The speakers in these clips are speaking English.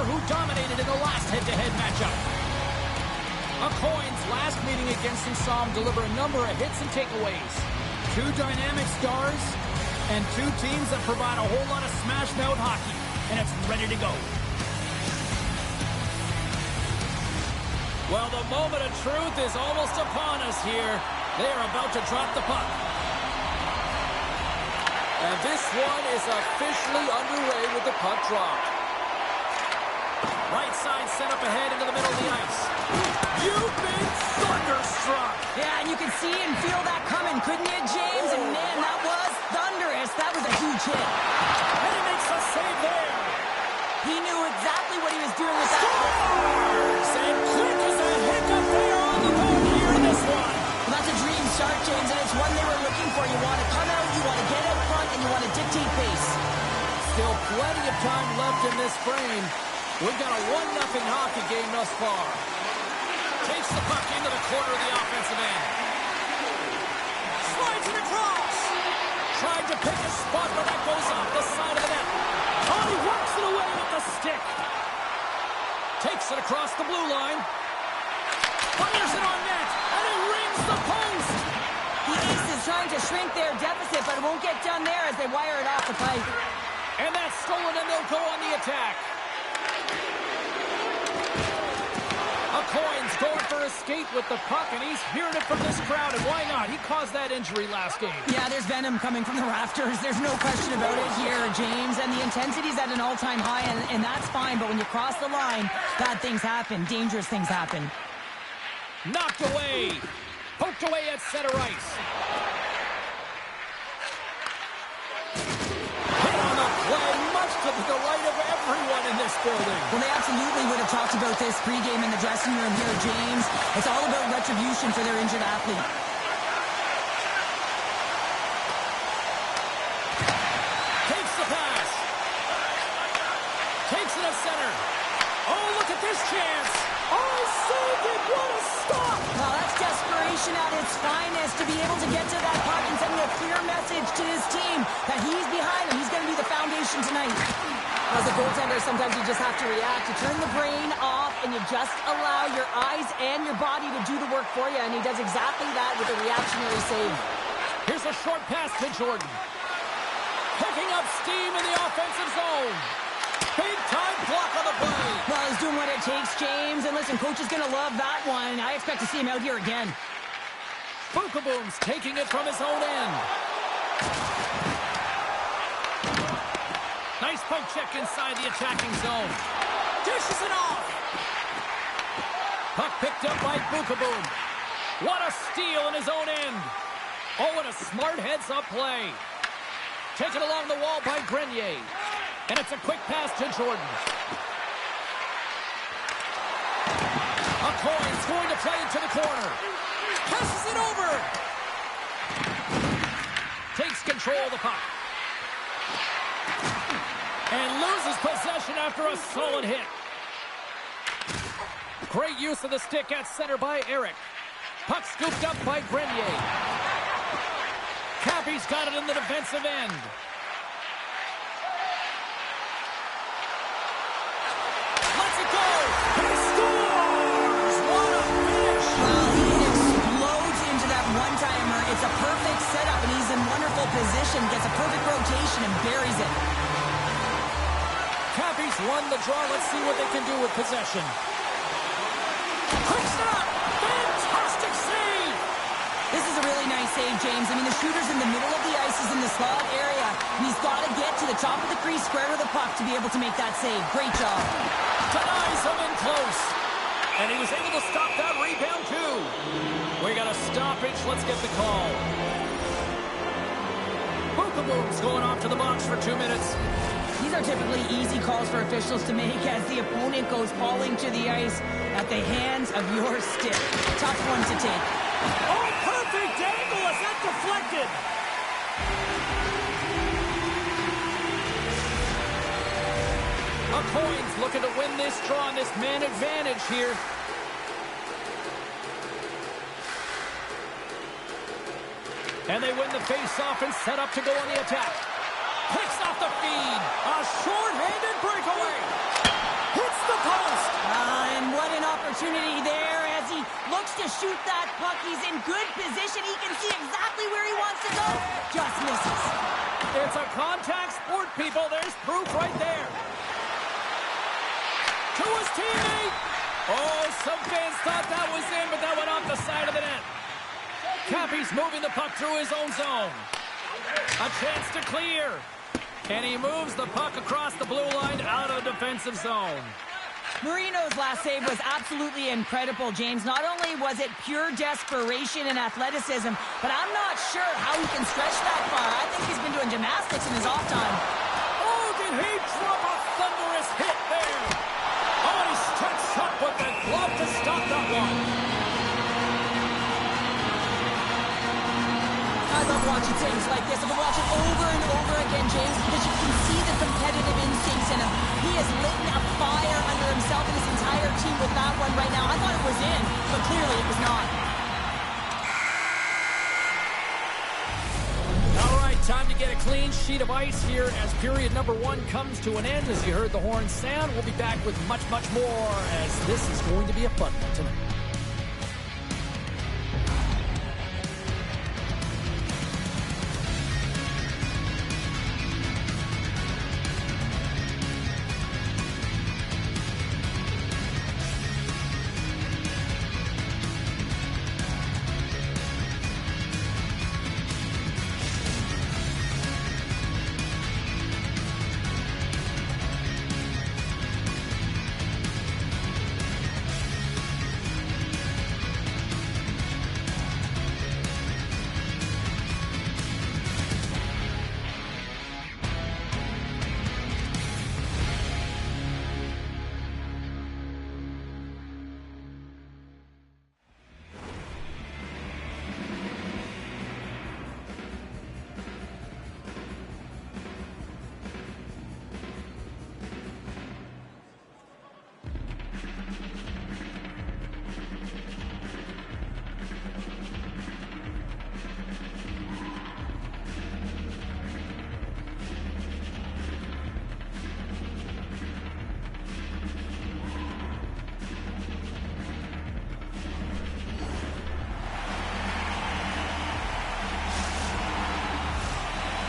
who dominated in the last head-to-head matchup. McCoy's last meeting against him saw him deliver a number of hits and takeaways. Two dynamic stars and two teams that provide a whole lot of smashed-out hockey, and it's ready to go. Well, the moment of truth is almost upon us here. They are about to drop the puck. And this one is officially underway with the puck dropped. Right side set up ahead into the middle of the ice. You've been thunderstruck. Yeah, and you can see and feel that coming, couldn't you, James? And man, that was thunderous. That was a huge hit. And he makes a save there. He knew exactly what he was doing with that. Scores! And quick as a hiccup there on the board here in this one. Well, that's a dream start, James, and it's one they were looking for. You want to come out, you want to get out front, and you want to dictate pace. Still plenty of time left in this frame. We've got a 1-0 hockey game thus far. Takes the puck into the corner of the offensive end. Slides it across. Tried to pick a spot, but that goes off the side of the net. Oh, he walks it away with the stick. Takes it across the blue line. Fires it on net, and it rings the post. The Ace is trying to shrink their deficit, but it won't get done there as they wire it off the pipe. And that's stolen, and they'll go on the attack. McCoy's going for a skate with the puck, and he's hearing it from this crowd, and why not? He caused that injury last game. Yeah, there's venom coming from the rafters. There's no question about it here, James. And the intensity's at an all-time high, and that's fine. But when you cross the line, bad things happen. Dangerous things happen. Knocked away. Poked away at center ice. Hit on the play, much to the delight of everyone in this building. Well, they absolutely would have talked about this pregame in the dressing room here, James. It's all about retribution for their injured athlete. Takes the pass. Takes it at center. Oh, look at this chance. Oh, saved it. What a stop. Well, that's desperation at its finest to be able to get to that puck and sending a clear message to his team that he's behind him. He's going to be the foundation tonight. As a goaltender, sometimes you just have to react. You turn the brain off, and you just allow your eyes and your body to do the work for you, and he does exactly that with a reactionary save. Here's a short pass to Jordan. Picking up steam in the offensive zone. Big-time block on the play. Well, he's doing what it takes, James, and listen, coach is going to love that one. I expect to see him out here again. Boom's taking it from his own end. Nice poke check inside the attacking zone. Dishes it off. Puck picked up by Boom. What a steal in his own end. Oh, and a smart heads-up play. Taken along the wall by Grenier. And it's a quick pass to Jordan. McCoy's going to play into the corner. Passes it over. Takes control of the puck. And loses possession after a solid hit. Great use of the stick at center by Eric. Puck scooped up by Grenier. Cappy's got it in the defensive end. Lets it go. He scores! What a finish! Well, he explodes into that one-timer. It's a perfect setup, and he's in wonderful position. Gets a perfect rotation and buries it. Cappy's won the draw. Let's see what they can do with possession. Quick stop! Fantastic save! This is a really nice save, James. I mean, the shooter's in the middle of the ice, is in the slot area, and he's got to get to the top of the crease, square with the puck to be able to make that save. Great job. Denies him in close. And he was able to stop that rebound, too. We got a stoppage. Let's get the call. Boom's going off to the box for 2 minutes. These are typically easy calls for officials to make as the opponent goes falling to the ice at the hands of your stick. Tough one to take. Oh, perfect angle as that deflected. McCoy's looking to win this draw on this man advantage here. And they win the face-off and set up to go on the attack. Picks off the feed. A short-handed breakaway. Hits opportunity there as he looks to shoot that puck. He's in good position. He can see exactly where he wants to go. Just misses. It's a contact sport, people. There's proof right there. To his teammate. Oh, some fans thought that was in, but that went off the side of the net. Cappy's moving the puck through his own zone. A chance to clear. And he moves the puck across the blue line out of the defensive zone. Marino's last save was absolutely incredible, James. Not only was it pure desperation and athleticism, but I'm not sure how he can stretch that far. I think he's been doing gymnastics in his off time. Oh, did he drop a thunderous hit there? Oh, and he stretched up with the glove to stop that one. I love watching saves like this. I've been watching over and over again, James, because you can see the competitive instincts in him. He is lit a fire under himself and his entire team with that one right now. I thought it was in, but clearly it was not. All right, time to get a clean sheet of ice here as period number 1 comes to an end. As you heard the horn sound, we'll be back with much, much more as this is going to be a fun one tonight.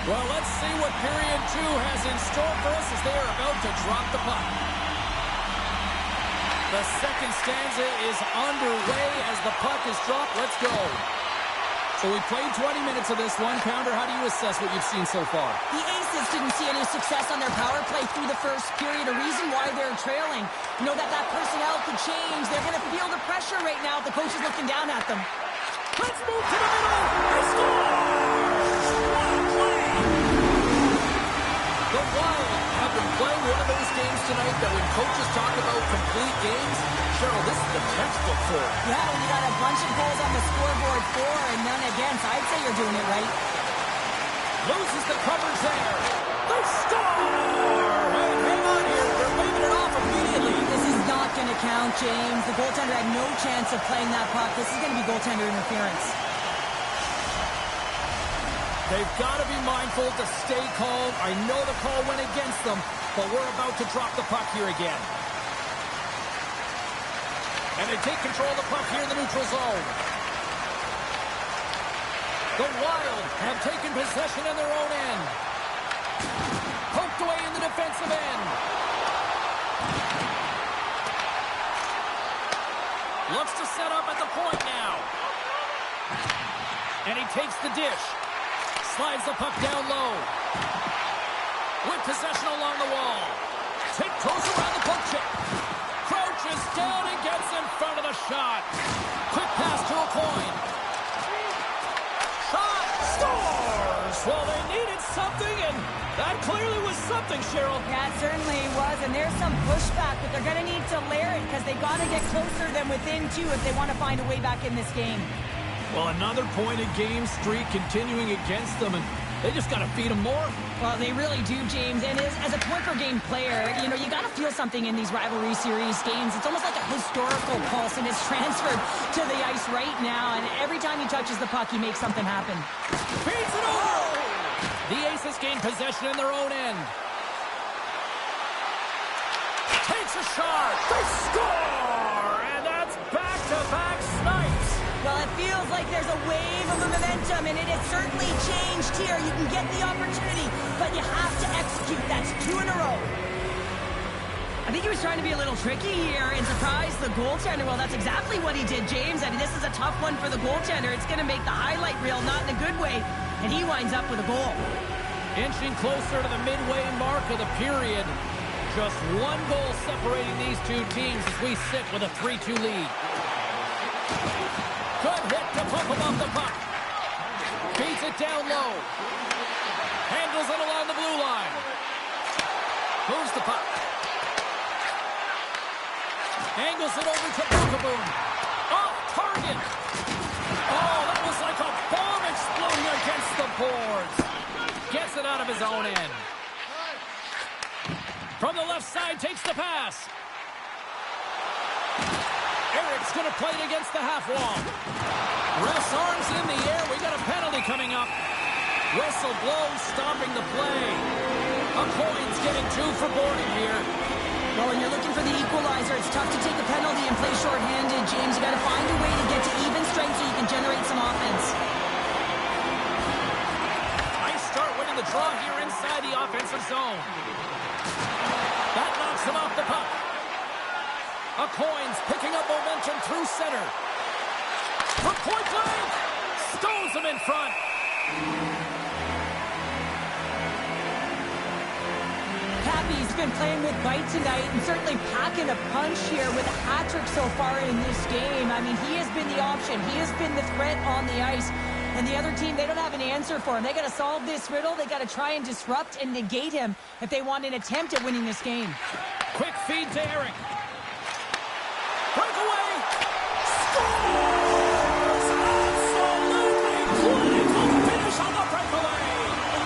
Well, let's see what period 2 has in store for us as they are about to drop the puck. The second stanza is underway as the puck is dropped. Let's go. So we played 20 minutes of this one. Pounder, how do you assess what you've seen so far? The Aces didn't see any success on their power play through the first period. A reason why they're trailing. You know that personnel could change. They're going to feel the pressure right now if the coach is looking down at them. Let's move to the middle. They score! The Wild have been playing one of those games tonight that when coaches talk about complete games, Cheryl, this is the textbook for it. Yeah, when you got a bunch of goals on the scoreboard for and none against, I'd say you're doing it right. Loses the coverage there. They score! Hey, hang on here. They're waving it off immediately. This is not going to count, James. The goaltender had no chance of playing that puck. This is going to be goaltender interference. They've got to be mindful to stay calm. I know the call went against them, but we're about to drop the puck here again. And they take control of the puck here in the neutral zone. The Wild have taken possession in their own end. Poked away in the defensive end. Looks to set up at the point now. And he takes the dish. Slides the puck down low. With possession along the wall. Tiptoes around the poke check. Crouches down and gets in front of the shot. Quick pass to a point. Shot. Scores! Well, they needed something, and that clearly was something, Cheryl. Yeah, it certainly was, and there's some pushback, but they're going to need to layer it because they've got to get closer than within 2 if they want to find a way back in this game. Well, another point-a-game streak continuing against them, and they just got to feed them more. Well, they really do, James. And as a point-per-game player, you know, you got to feel something in these rivalry series games. It's almost like a historical pulse, and it's transferred to the ice right now. And every time he touches the puck, he makes something happen. Feeds it over! The Aces gain possession in their own end. Takes a shot. They score! And that feels like there's a wave of momentum, and it has certainly changed here. You can get the opportunity, but you have to execute. That's 2 in a row. I think he was trying to be a little tricky here and surprise the goaltender. Well, that's exactly what he did, James. I mean, this is a tough one for the goaltender. It's going to make the highlight reel, not in a good way, and he winds up with a goal. Inching closer to the midway mark of the period. Just 1 goal separating these two teams as we sit with a 3-2 lead. Good hit to pump him off the puck. Beats it down low. Handles it along the blue line. Moves the puck. Angles it over to Boom. Off target. Oh, that was like a bomb exploding against the boards. Gets it out of his own end. From the left side, takes the pass. Eric's going to play it against the half wall. Ref's arms in the air. We got a penalty coming up. Whistle blows, stopping the play. A coin's getting 2 for boarding here. Well, when you're looking for the equalizer, it's tough to take a penalty and play shorthanded, James. You got to find a way to get to even strength so you can generate some offense. Nice start winning the draw here inside the offensive zone. That knocks him off the puck. A coin's picking up momentum through center. For point blank! Stones him in front. He's been playing with bite tonight and certainly packing a punch here with a hat-trick so far in this game. I mean, he has been the option. He has been the threat on the ice. And the other team, they don't have an answer for him. They got to solve this riddle. They got to try and disrupt and negate him if they want an attempt at winning this game. Quick feed to Eric. Breakaway. Scores! Absolutely clinical finish on the breakaway.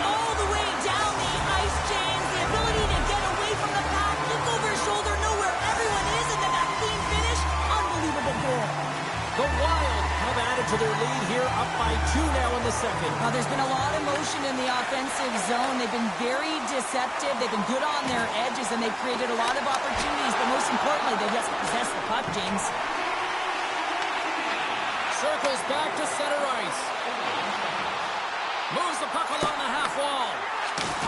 All the way down the ice, James. The ability to get away from the pack, look over his shoulder, know where everyone is, and then that clean finish. Unbelievable goal. The Wild have added to their lead here, up by 2 now in the second. Now, there's been a lot of motion in the offensive zone. They've been very deceptive. They've been good on their edges, and they've created a lot of opportunities. But most importantly, they just possess the puck, James. Circles back to center ice. Moves the puck along the half wall.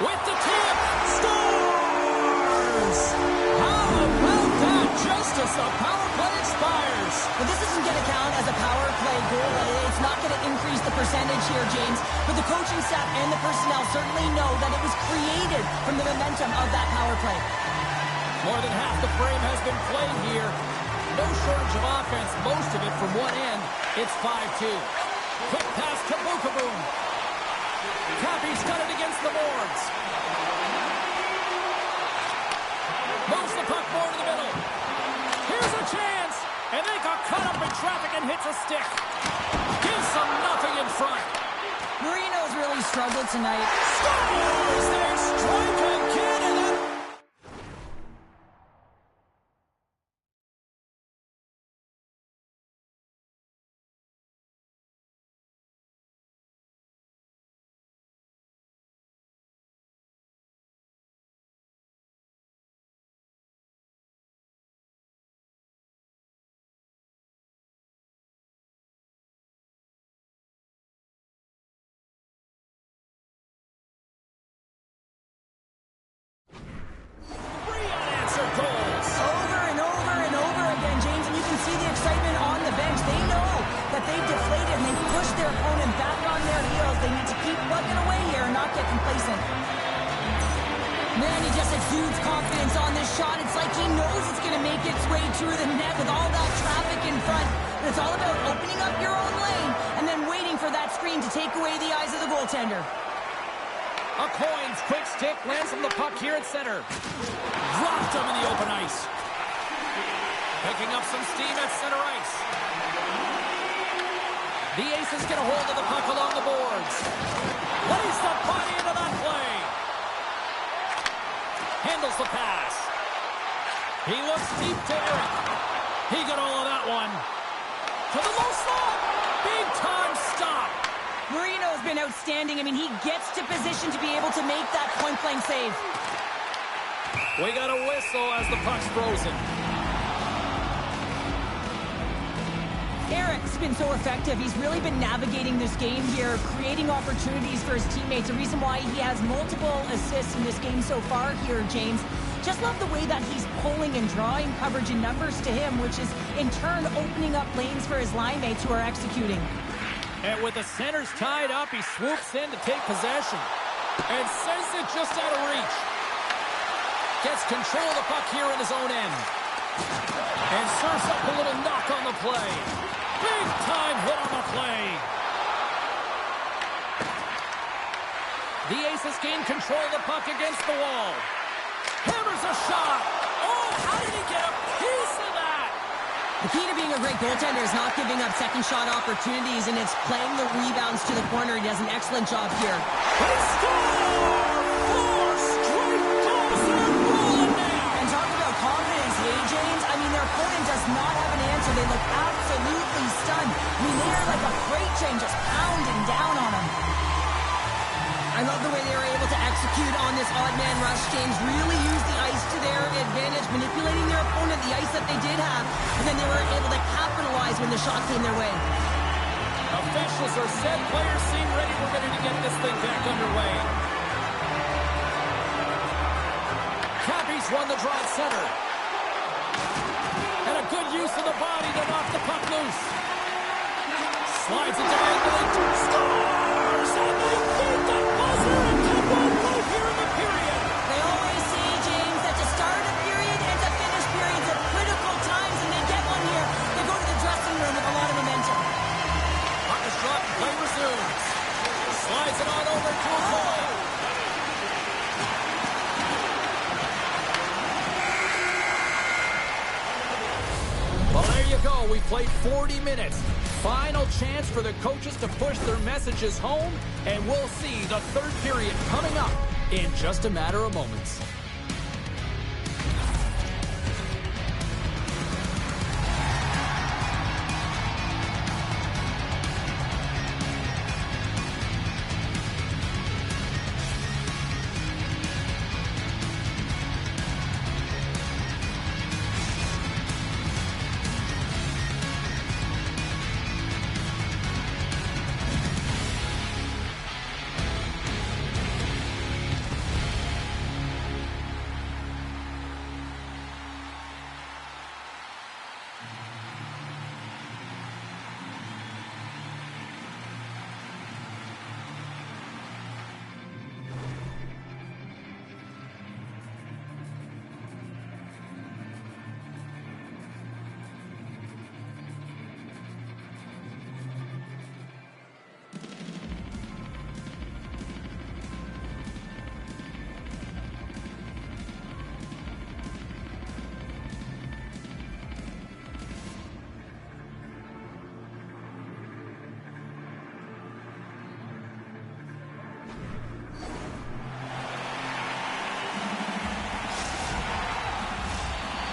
With the tip. Scores! How about that? Just as the power play expires. Well, this isn't going to count as a power play goal. It's not going to increase the percentage here, James. But the coaching staff and the personnel certainly know that it was created from the momentum of that power play. More than half the frame has been played here. No shortage of offense, most of it from one end. It's 5-2. Quick pass to Boom. Cappy's got it against the boards. Moves the puck more to the middle. Here's a chance. And they got caught up in traffic and hits a stick. Gives them nothing in front. Marino's really struggled tonight. Scores! They strike again, and that... They've deflated and they've pushed their opponent back on their heels. They need to keep plugging away here and not get complacent. Man, he just exudes confidence on this shot. It's like he knows it's going to make its way through the net with all that traffic in front. But it's all about opening up your own lane and then waiting for that screen to take away the eyes of the goaltender. A Coins quick stick lands on the puck here at center. Dropped him in the open ice. Picking up some steam at center ice. The Aces get a hold of the puck along the boards. Lays the body into that play. Handles the pass. He looks deep to Eric. He got all of that one. To the low slot. Big time stop. Marino's been outstanding. I mean, he gets to position to be able to make that point-blank save. We got a whistle as the puck's frozen. Eric's been so effective. He's really been navigating this game here, creating opportunities for his teammates. A reason why he has multiple assists in this game so far here, James. Just love the way that he's pulling and drawing coverage and numbers to him, which is in turn opening up lanes for his line mates who are executing. And with the centers tied up, he swoops in to take possession and sends it just out of reach. Gets control of the puck here in his own end. And serves up a little knock on the play. Big time hit on the play. The Aces gain control of the puck against the wall. Hammers a shot. Oh, how did he get a piece of that? The key to being a great goaltender is not giving up second shot opportunities, and it's playing the rebounds to the corner. He does an excellent job here. He scores! 4 straight goals and rolling now. And talk about confidence, hey, James? I mean, their opponent does not have an answer. They look absolutely stunned. I mean, they are like a freight train just pounding down on them. I love the way they were able to execute on this odd man rush, James. Really use the ice to their advantage, manipulating their opponent, the ice that they did have, and then they were able to capitalize when the shot came their way. Officials are set. Players seem ready. We're ready to get this thing back underway. Cappy's won the draw at center. And a good use of the body to knock the puck loose. Slides it diagonally. Scores! And they beat the buzzer and come one right here in the period. They always say, James, that to start a period and to finish periods at critical times, and they get one here. They go to the dressing room with a lot of momentum. Puck is dropped and play resumes. Slides it on over to Cole. Well, there you go. We played 40 minutes. Final chance for the coaches to push their messages home, and we'll see the third period coming up in just a matter of moments.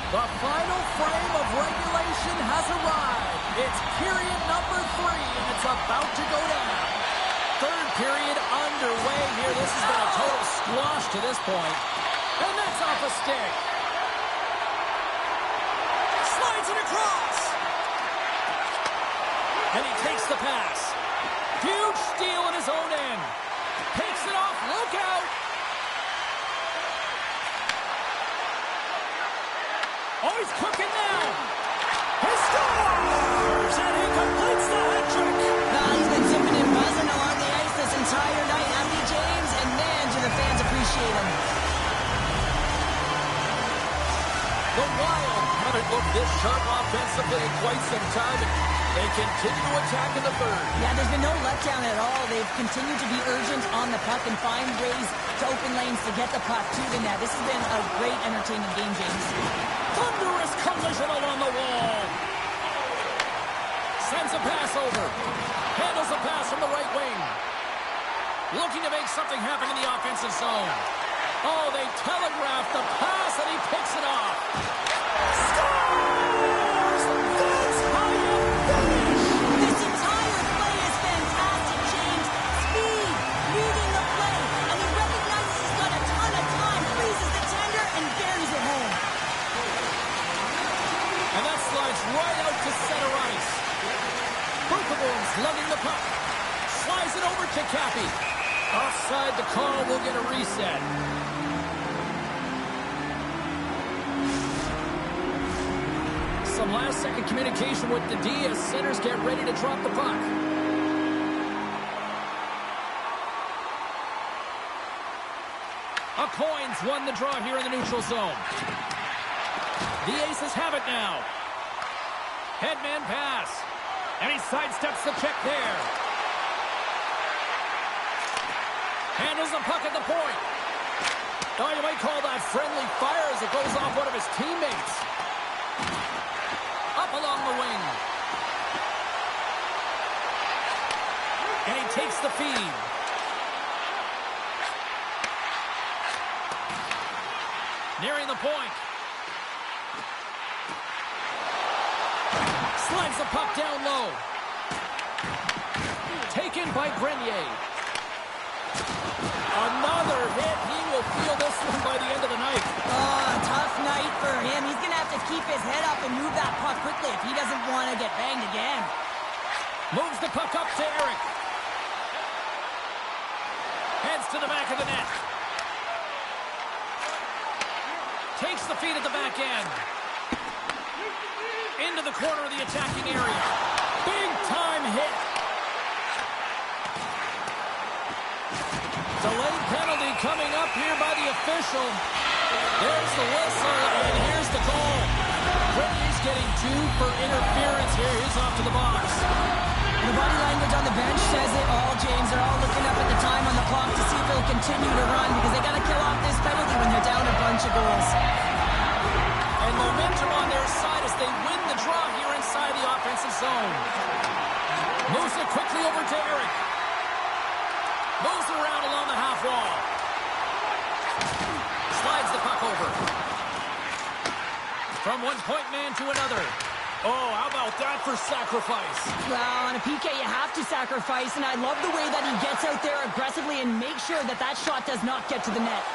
The final frame of regulation has arrived. It's period number 3, and it's about to go down. Third period underway here. This has been a total squash to this point. And that's off a stick. Slides it across. And he takes the pass. Huge steal in his own end. Takes it off. Look out. Oh, he's cooking now. He scores! And he completes the hat trick. He's been zipping and buzzing along the ice this entire night, hasn't he, James? And man, do the fans appreciate him. The Wild haven't looked this sharp offensively in quite some time. They continue to attack in the third. Yeah, there's been no letdown at all. They've continued to be urgent on the puck and find ways to open lanes to get the puck to the net. This has been a great, entertaining game, James. Thunderous collision along the wall. Sends a pass over. Handles a pass from the right wing. Looking to make something happen in the offensive zone. Oh, they telegraphed the pass and he picks it off. Scores! That's how you finish! This entire play is fantastic, James. Speed, reading the play, and he recognizes he's got a ton of time, freezes the tender, and buries it home. And that slides right out to center ice. puck. Slides it over to Cappy. Offside, the call will get a reset. Some last-second communication with the D as centers get ready to drop the puck. A Coins won the draw here in the neutral zone. The Aces have it now. Headman pass. And he sidesteps the check there. Handles the puck at the point. Oh, you might call that friendly fire as it goes off one of his teammates. Up along the wing. And he takes the feed. Nearing the point. Slides the puck down low. Taken by Grenier. Another hit. He will feel this one by the end of the night. Oh, a tough night for him. He's going to have to keep his head up and move that puck quickly if he doesn't want to get banged again. Moves the puck up to Eric. Heads to the back of the net. Takes the feed at the back end. Into the corner of the attacking area. Big time hit. Delayed penalty coming up here by the official. There's the whistle, and here's the call. Brenny's getting 2 for interference here. He's off to the box. The body language on the bench says it all, James. They're all looking up at the time on the clock to see if they'll continue to run because they got to kill off this penalty when they're down a bunch of goals. And momentum on their side as they win the draw here inside the offensive zone. Moves it quickly over to Eric. Moves around along the half wall. Slides the puck over. From one point man to another. Oh, how about that for sacrifice? Well, on a PK, you have to sacrifice, and I love the way that he gets out there aggressively and makes sure that that shot does not get to the net.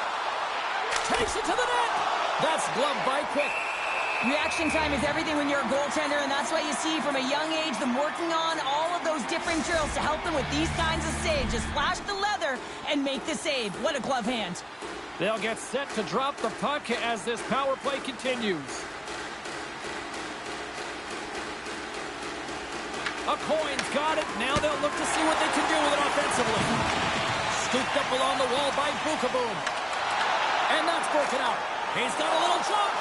Takes it to the net. That's gloved by Quick. Reaction time is everything when you're a goaltender, and that's why you see from a young age them working on all of those different drills to help them with these kinds of saves. Just flash the leather and make the save. What a glove hand. They'll get set to drop the puck as this power play continues. A Coins got it. Now they'll look to see what they can do with it offensively. Scooped up along the wall by Bukaboom. And that's broken out. He's got a little jump.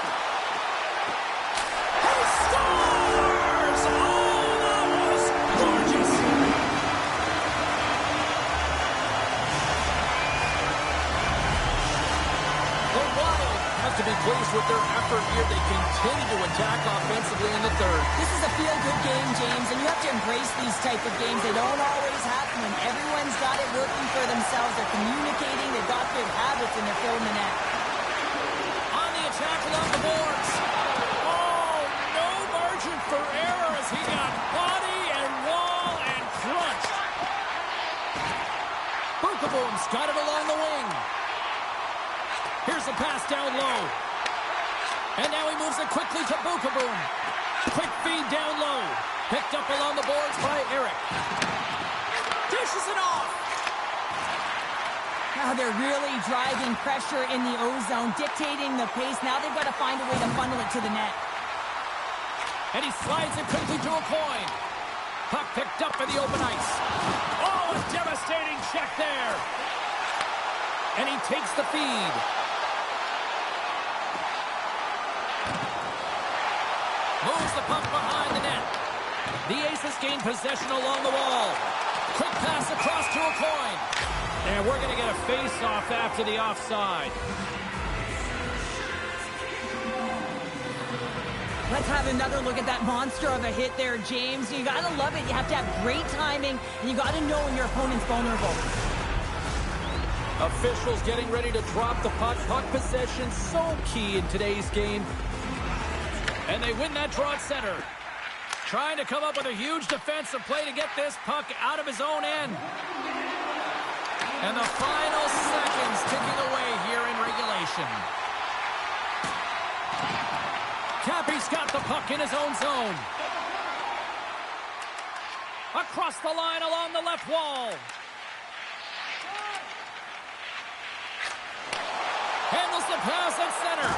He scores! Oh, that was gorgeous. The Wild have to be pleased with their effort here. They continue to attack offensively in the third. This is a feel-good game, James, and you have to embrace these type of games. They don't always happen when everyone's got it working for themselves. They're communicating. They've got good habits, and they're filling the net. On the attack along the boards. Oh, no margin for error as he got body and wall and crunched. Bukaboom's got it along the wing. Here's the pass down low. And now he moves it quickly to Bukaboom. Quick feed down low. Picked up along the boards by Eric. Dishes it off. Now they're really driving pressure in the O-zone, dictating the pace. Now they've got to find a way to funnel it to the net. And he slides it quickly to a Coin. Puck picked up in the open ice. Oh, a devastating check there. And he takes the feed. Moves the puck behind the net. The Aces gain possession along the wall. Quick pass across to a Coin. And we're going to get a face-off after the offside. Let's have another look at that monster of a hit there, James. You got to love it. You have to have great timing, and you got to know when your opponent's vulnerable. Officials getting ready to drop the puck. Puck possession so key in today's game. And they win that draw at center. Trying to come up with a huge defensive play to get this puck out of his own end. And the final seconds ticking away here in regulation. Cappy's got the puck in his own zone. Across the line along the left wall. Handles the pass at center.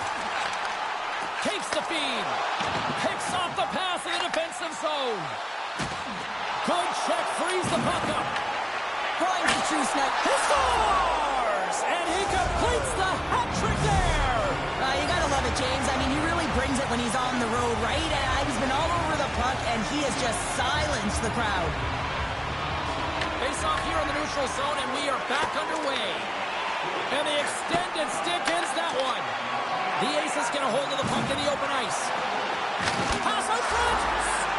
Takes the feed. Picks off the pass in the defensive zone. Good check. Frees the puck up. Finds the true snipe. He scores! And he completes the hat trick there. You gotta love it, James. I mean, he really brings it when he's on the road, right? And he's been all over the puck, and he has just silenced the crowd. Face off here in the neutral zone, and we are back underway. And the extended stick ends that one. The Aces get a hold of the puck in the open ice. Pass out front.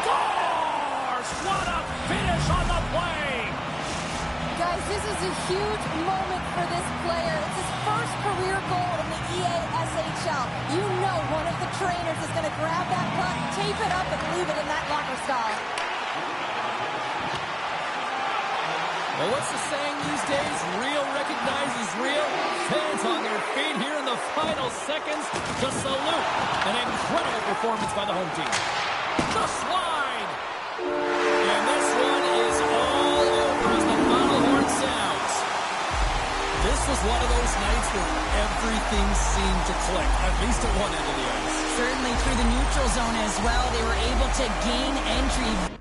Scores! What a finish on the play! Guys, this is a huge moment for this player. It's his first career goal in the EASHL. You know one of the trainers is going to grab that puck, tape it up, and leave it in that locker stall. Well, what's the saying these days? Real recognizes real. Fans on their feet here in the final seconds to salute an incredible performance by the home team. The slide! And this one is all over as the final horn sounds. This was one of those nights where everything seemed to click, at least at one end of the ice. Certainly through the neutral zone as well. They were able to gain entry.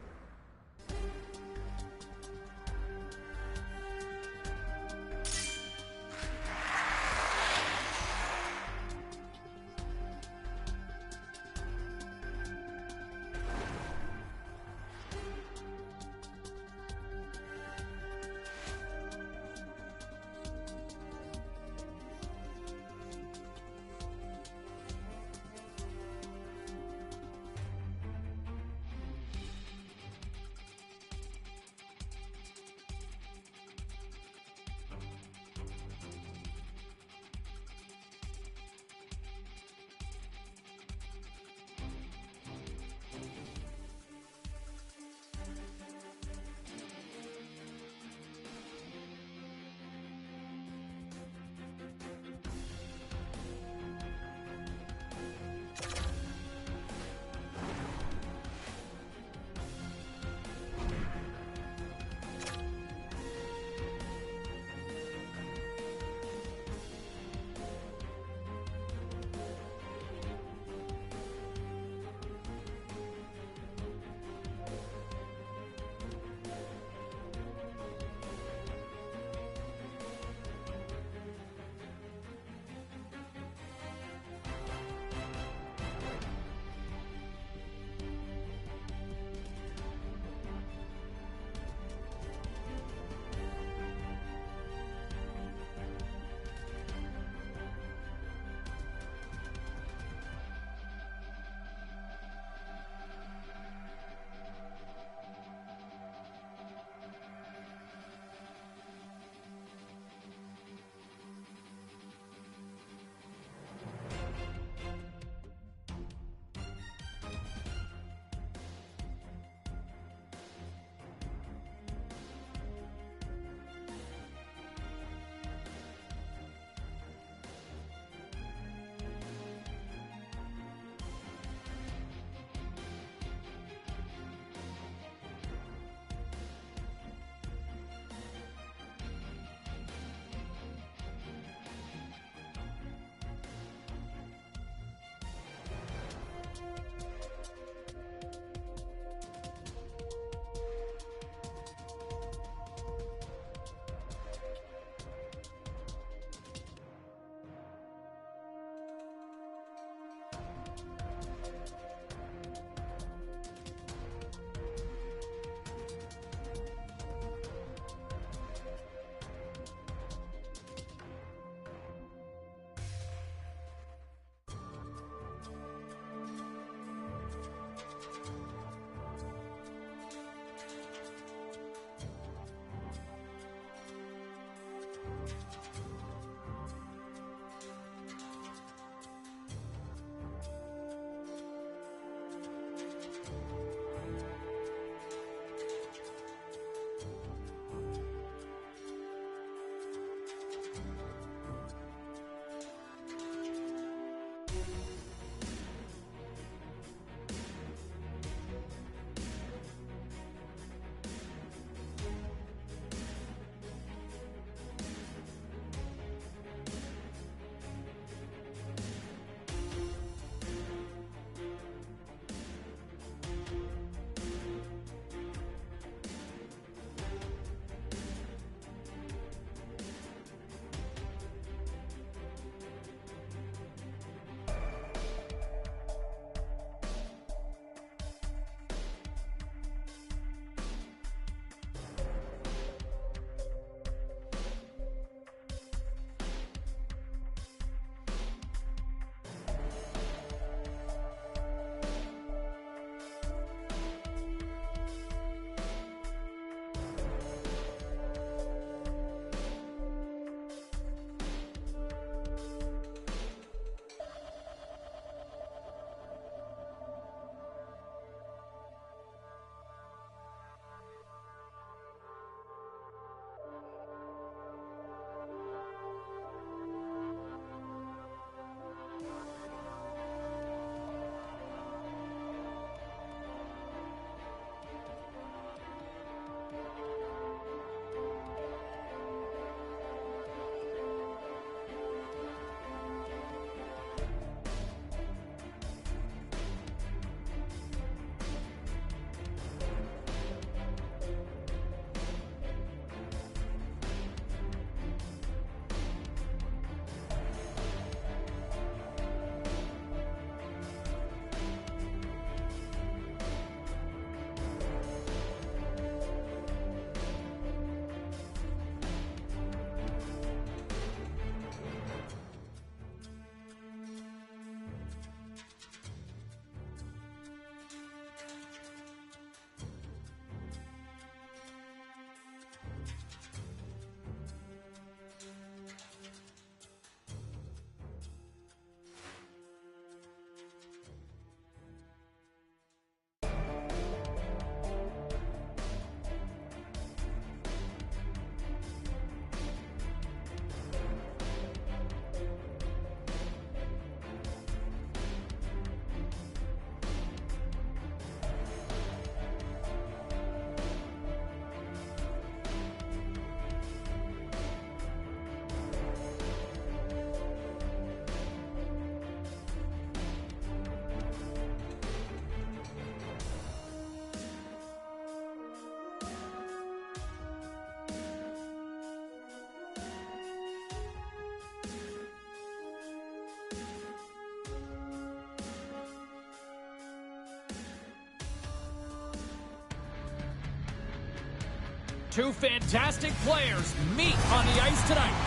Two fantastic players meet on the ice tonight.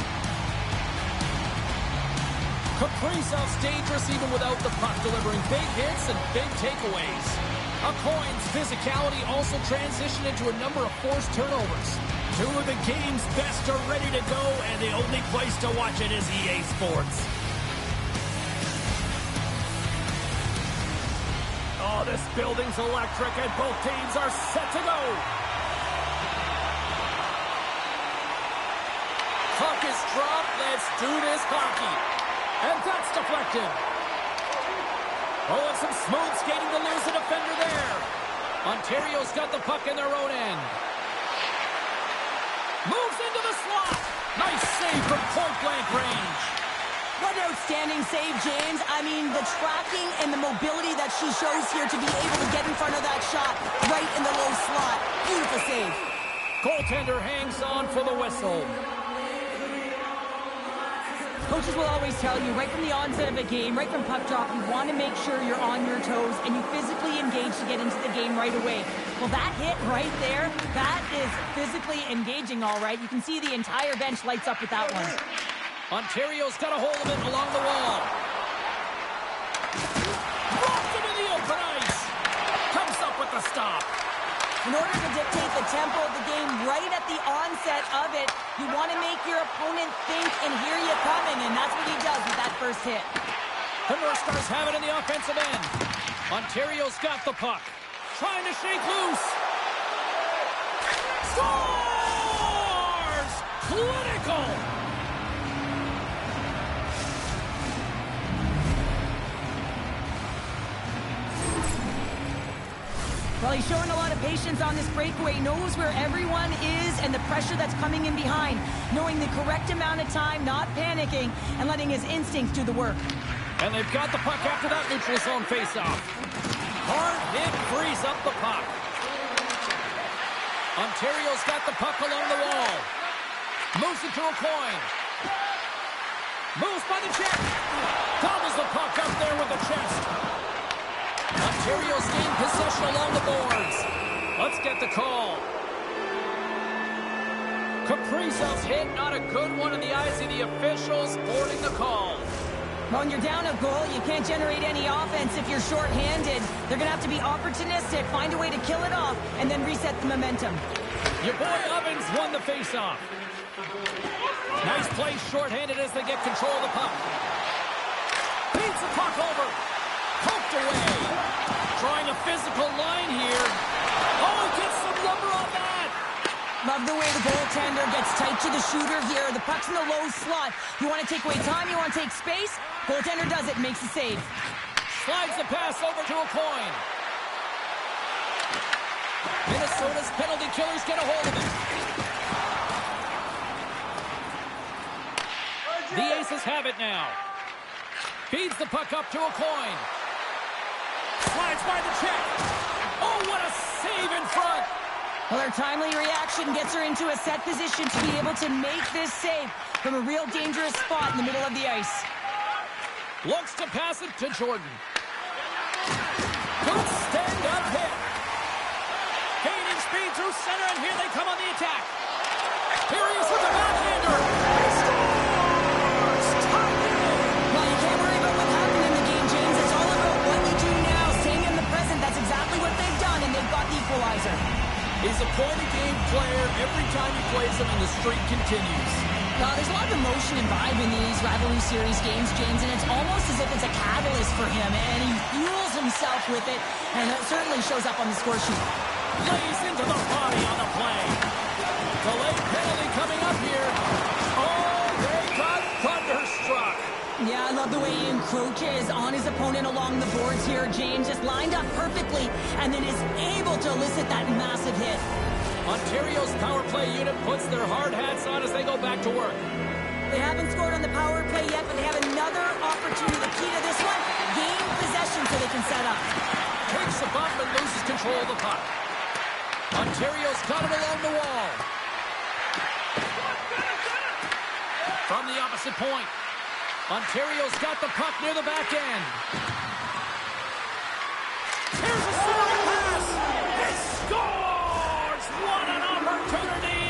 Kaprizov's dangerous even without the puck, delivering big hits and big takeaways. Coin's physicality also transitioned into a number of forced turnovers. Two of the game's best are ready to go, and the only place to watch it is EA Sports. Oh, this building's electric, and both teams are set to go. Puck is dropped. Let's do this hockey. And that's deflected. Oh, and some smooth skating to lose a defender there. Ontario's got the puck in their own end. Moves into the slot. Nice save from point-blank range. What an outstanding save, James. I mean, the tracking and the mobility that she shows here to be able to get in front of that shot right in the low slot. Beautiful save. Goaltender hangs on for the whistle. Coaches will always tell you, right from the onset of a game, right from puck drop, you want to make sure you're on your toes and you physically engage to get into the game right away. Well, that hit right there, that is physically engaging, all right. You can see the entire bench lights up with that one. Ontario's got a hold of it along the wall. Dropped it in the open ice. Comes up with the stop. In order to dictate the tempo of the game right at the onset of it, you want to make your opponent think and hear you coming, and that's what he does with that first hit. The North Stars have it in the offensive end. Ontario's got the puck. Trying to shake loose. Scores! Clinical! Well, he's showing a lot of patience on this breakaway, knows where everyone is and the pressure that's coming in behind, knowing the correct amount of time, not panicking, and letting his instincts do the work. And they've got the puck after that neutral zone faceoff. Hard hit frees up the puck. Ontario's got the puck along the wall. Moves it to a coin. Moves by the check. Gobbles the puck up there with the chest. Ontario's gained possession along the boards. Let's get the call. Kaprizov's hit, not a good one in the eyes of the officials, boarding the call. When you're down a goal, you can't generate any offense if you're shorthanded. They're going to have to be opportunistic, find a way to kill it off, and then reset the momentum. Your boy Ovens won the faceoff. Nice play shorthanded as they get control of the puck. Beats the puck over. Poked away. Trying a physical line here. Oh, gets some lumber on that. Love the way the goaltender gets tight to the shooter here. The puck's in the low slot. You want to take away time, you want to take space. Goaltender does it, makes the save. Slides the pass over to a coin. Minnesota's penalty killers get a hold of it. The Aces have it now. Feeds the puck up to a coin. Slides by the check. Oh, what a save in front. Well, her timely reaction gets her into a set position to be able to make this save from a real dangerous spot in the middle of the ice. Looks to pass it to Jordan. Good stand-up hit. Gaining speed through center, and here they come on the attack. Here he is with the backhander. He scores! Tied it. Well, you can't worry about what happened in the game, James. It's all about what you do now, staying in the present. That's exactly what they've done, and they've got the equalizer. He's a point-a-game player every time he plays him, and the streak continues. There's a lot of emotion and vibe in these rivalry series games, James, and it's almost as if it's a catalyst for him, and he fuels himself with it, and it certainly shows up on the score sheet. Lays into the body on the play. Delayed penalty coming up here. Oh, they got thunderstruck. Yeah, I love the way he encroaches on his opponent along the boards here, James. Just lined up perfectly, and then is able to elicit that massive hit. Ontario's power play unit puts their hard hats on as they go back to work. They haven't scored on the power play yet, but they have another opportunity. The key to this one, gain possession so they can set up. Takes a bump and loses control of the puck. Ontario's got it along the wall. From the opposite point. Ontario's got the puck near the back end. Here's a centering pass. He scores! What an opportunity!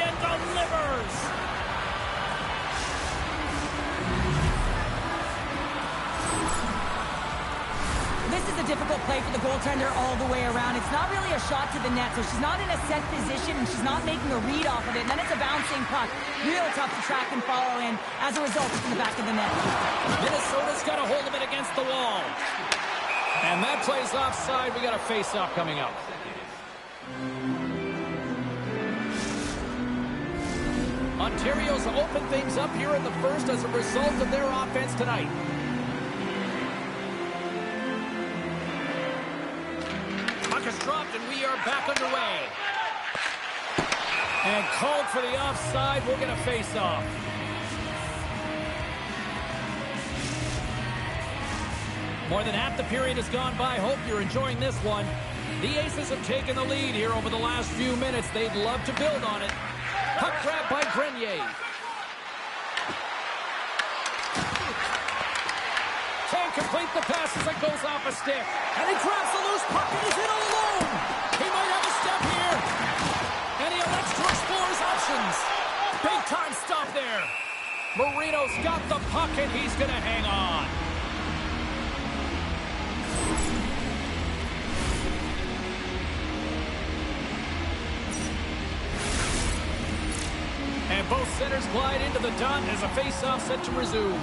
play for the goaltender all the way around. It's not really a shot to the net, so she's not in a set position, and she's not making a read off of it. And then it's a bouncing puck. Real tough to track and follow in. As a result, it's in the back of the net. Minnesota's got a hold of it against the wall. And that plays offside. We got a face-off coming up. Ontario's opened things up here in the first as a result of their offense tonight. Puck is dropped, and we are back underway. And called for the offside. We'll get a face-off. More than half the period has gone by. Hope you're enjoying this one. The Aces have taken the lead here over the last few minutes. They'd love to build on it. Puck grab by Grenier. Can't complete the pass as it goes off a stick. And he grabs the loose puck and he's in alone. He might have a step here. And he elects to explore his options. Big time stop there. Marino's got the puck and he's going to hang on. And both centers glide into the dot as a face-off set to resume.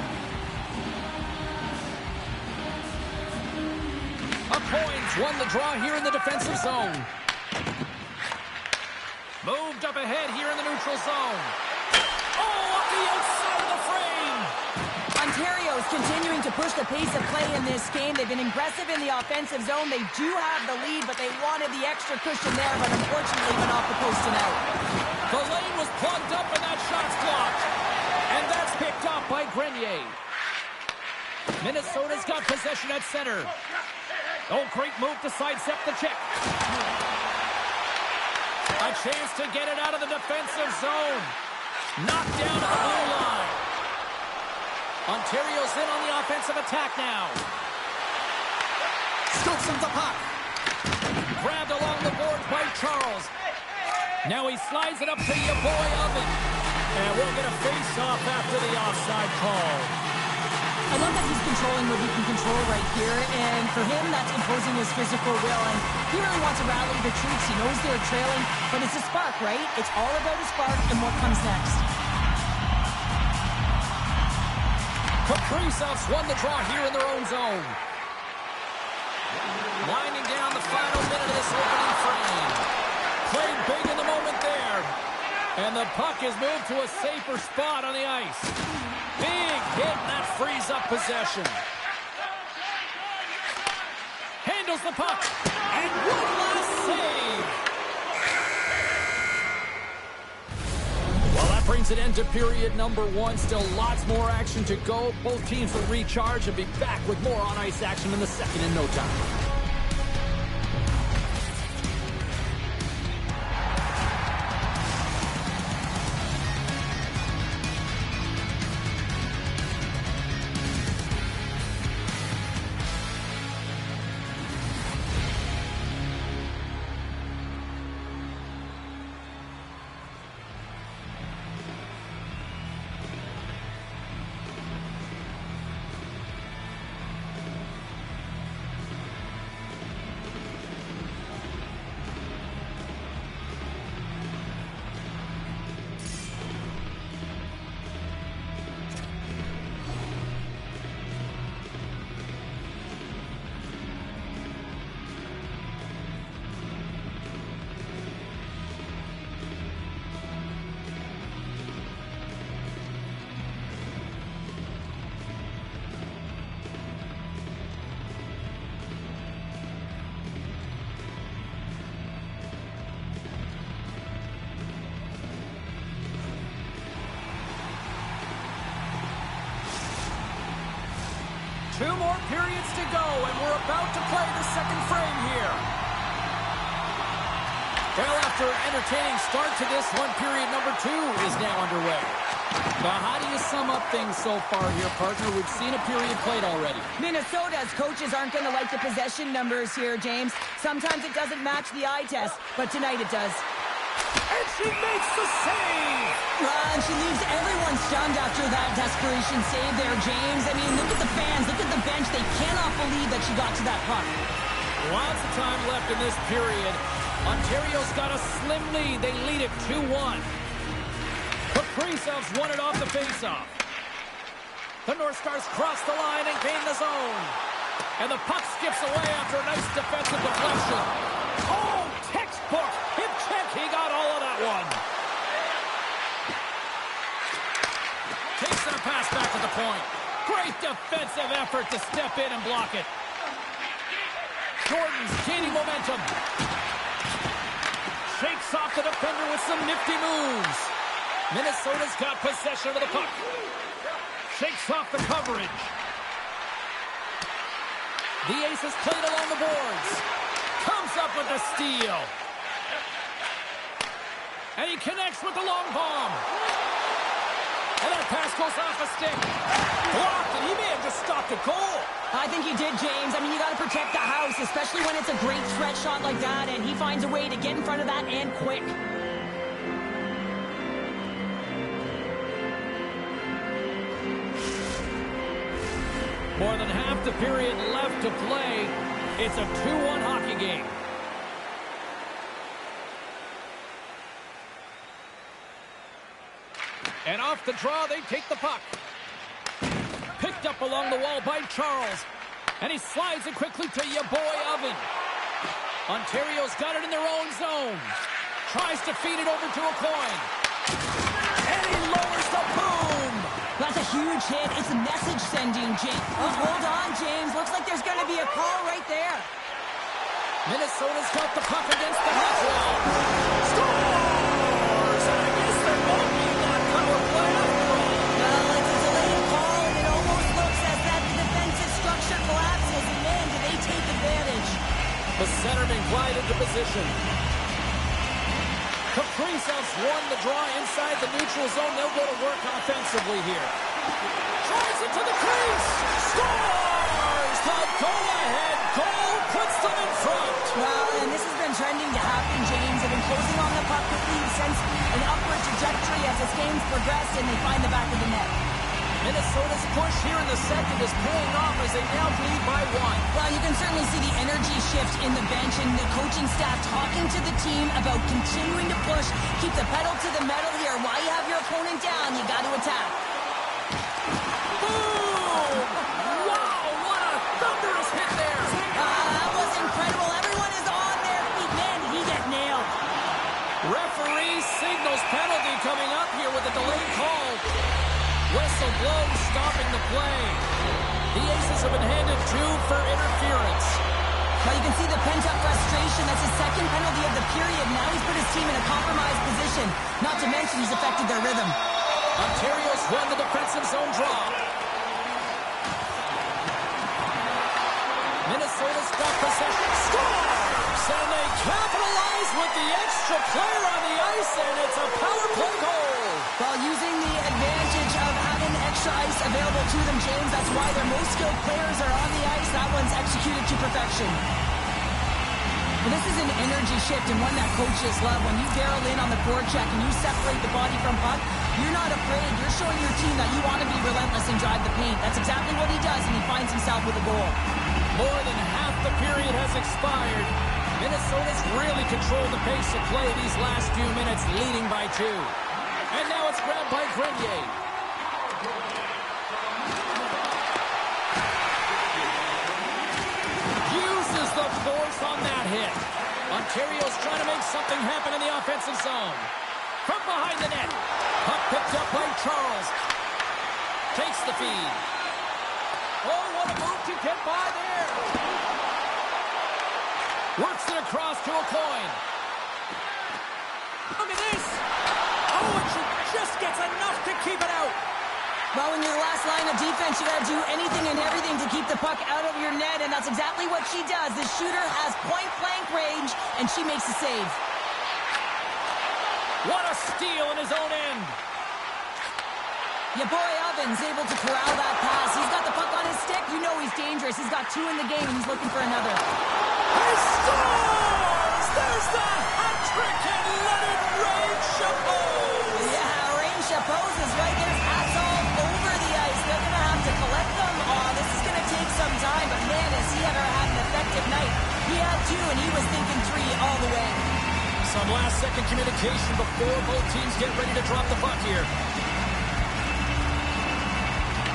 Coins won the draw here in the defensive zone. Moved up ahead here in the neutral zone. Oh, up the outside of the frame. Ontario is continuing to push the pace of play in this game. They've been aggressive in the offensive zone. They do have the lead, but they wanted the extra cushion there, but unfortunately went off the post and out. The lane was plugged up and that shot's blocked. And that's picked up by Grenier. Minnesota's got possession at center. Oh, great move to sidestep the check. A chance to get it out of the defensive zone. Knocked down to the blue line. Ontario's in on the offensive attack now. Scoops of the puck. Grabbed along the boards by Charles. Now he slides it up to your boy Oven. And we'll get a face-off after the offside call. I love that he's controlling what he can control right here, and for him, that's imposing his physical will, and he really wants to rally the troops. He knows they're trailing, but it's a spark, right? It's all about a spark and what comes next. Kaprizov's won the draw here in their own zone. Winding down the final minute of this opening frame. Played big in the moment there. And the puck is moved to a safer spot on the ice. Big hit, and that frees up possession. Handles the puck. And one last save. Well, that brings an end to period number one. Still lots more action to go. Both teams will recharge and be back with more on-ice action in the second in no time. Two more periods to go, and we're about to play the second frame here. Well, after an entertaining start to this one, period number two is now underway. Now, how do you sum up things so far here, partner? We've seen a period played already. Minnesota's coaches aren't going to like the possession numbers here, James. Sometimes it doesn't match the eye test, but tonight it does. And she makes the save! And she leaves everyone stunned after that desperation save there, James. I mean, look at the fans, look at the bench. They cannot believe that she got to that puck. Lots of time left in this period. Ontario's got a slim lead. They lead it 2-1. Kaprizov's won it off the faceoff. The North Stars cross the line and gain the zone. And the puck skips away after a nice defensive deflection. Oh, textbook. Hipchecki got all of that one. Takes a pass back to the point. Great defensive effort to step in and block it. Jordan's gaining momentum. Shakes off the defender with some nifty moves. Minnesota's got possession of the puck. Shakes off the coverage. The Aces played along the boards. Comes up with the steal. And he connects with the long bomb. And that pass goes off a stick. Blocked, and he may have just stopped a goal. I think he did, James. I mean, you got to protect the house, especially when it's a great stretch shot like that, and he finds a way to get in front of that and quick. More than half the period left to play. It's a 2-1 hockey game. And off the draw, they take the puck. Picked up along the wall by Charles. And he slides it quickly to your boy Oven. Ontario's got it in their own zone. Tries to feed it over to a coin. And he lowers the boom. That's a huge hit. It's a message sending, James. Oh, hold on, James. Looks like there's going to be a call right there. Minnesota's got the puck against the half wall. Scores! And I guess there won't be that power play after all. Well, it's a delayed call, and it almost looks as that the defensive structure collapses, and man, do they take advantage. The centerman glide into position. Kaprizov's won the draw inside the neutral zone. They'll go to work offensively here. Drives it to the crease. Scores! The go-ahead goal puts them in front. Well, and this has been trending to happen, James. They've been closing on the puck quickly since an upward trajectory as this game's progressed, and they find the back of the net. Minnesota's push here in the second is paying off as they now lead by 1. Well, you can certainly see the energy shift in the bench and the coaching staff talking to the team about continuing to push, keep the pedal to the metal here. While you have your opponent down, you got to attack. Boom! Wow, what a thunderous hit there! That was incredible. Everyone is on their feet. Man, did he get nailed. Referee signals penalty coming up here with a delayed call. Whistle blows, stopping the play. The Aces have been handed 2 for interference. Now you can see the pent-up frustration. That's his second penalty of the period. Now he's put his team in a compromised position. Not to mention he's affected their rhythm. Ontario's won the defensive zone draw. Minnesota's got possession. Scores! And they capitalize with the extra player on the ice, and it's a power play goal. While using the advantage of having extra ice available to them, James, that's why their most skilled players are on the ice. That one's executed to perfection. Well, this is an energy shift and one that coaches love. When you barrel in on the forecheck and you separate the body from puck, you're not afraid. You're showing your team that you want to be relentless and drive the paint. That's exactly what he does, and he finds himself with a goal. More than half the period has expired. Minnesota's really controlled the pace of play these last few minutes, leading by 2. And now it's grabbed by Grenier. Uses the force on that hit. Ontario's trying to make something happen in the offensive zone. From behind the net. Puck picked up by Charles. Takes the feed. Oh, what a move to get by there. Works it across to a coin. Look at this. Oh, and she just gets enough to keep it out. Well, when you're the last line of defense, you got to do anything and everything to keep the puck out of your net, and that's exactly what she does. The shooter has point-blank range, and she makes the save. What a steal in his own end. Your boy Ovens able to corral that pass. He's got the puck on his stick. You know he's dangerous. He's got 2 in the game, and he's looking for another. He scores! There's the hat trick, and let it rain, Chapeau! Yeah, Rain Chapeau's is right. There's hats all over the ice. They're going to have to collect them. Oh, this is going to take some time, but man, has he ever had an effective night. He indication before both teams get ready to drop the puck here.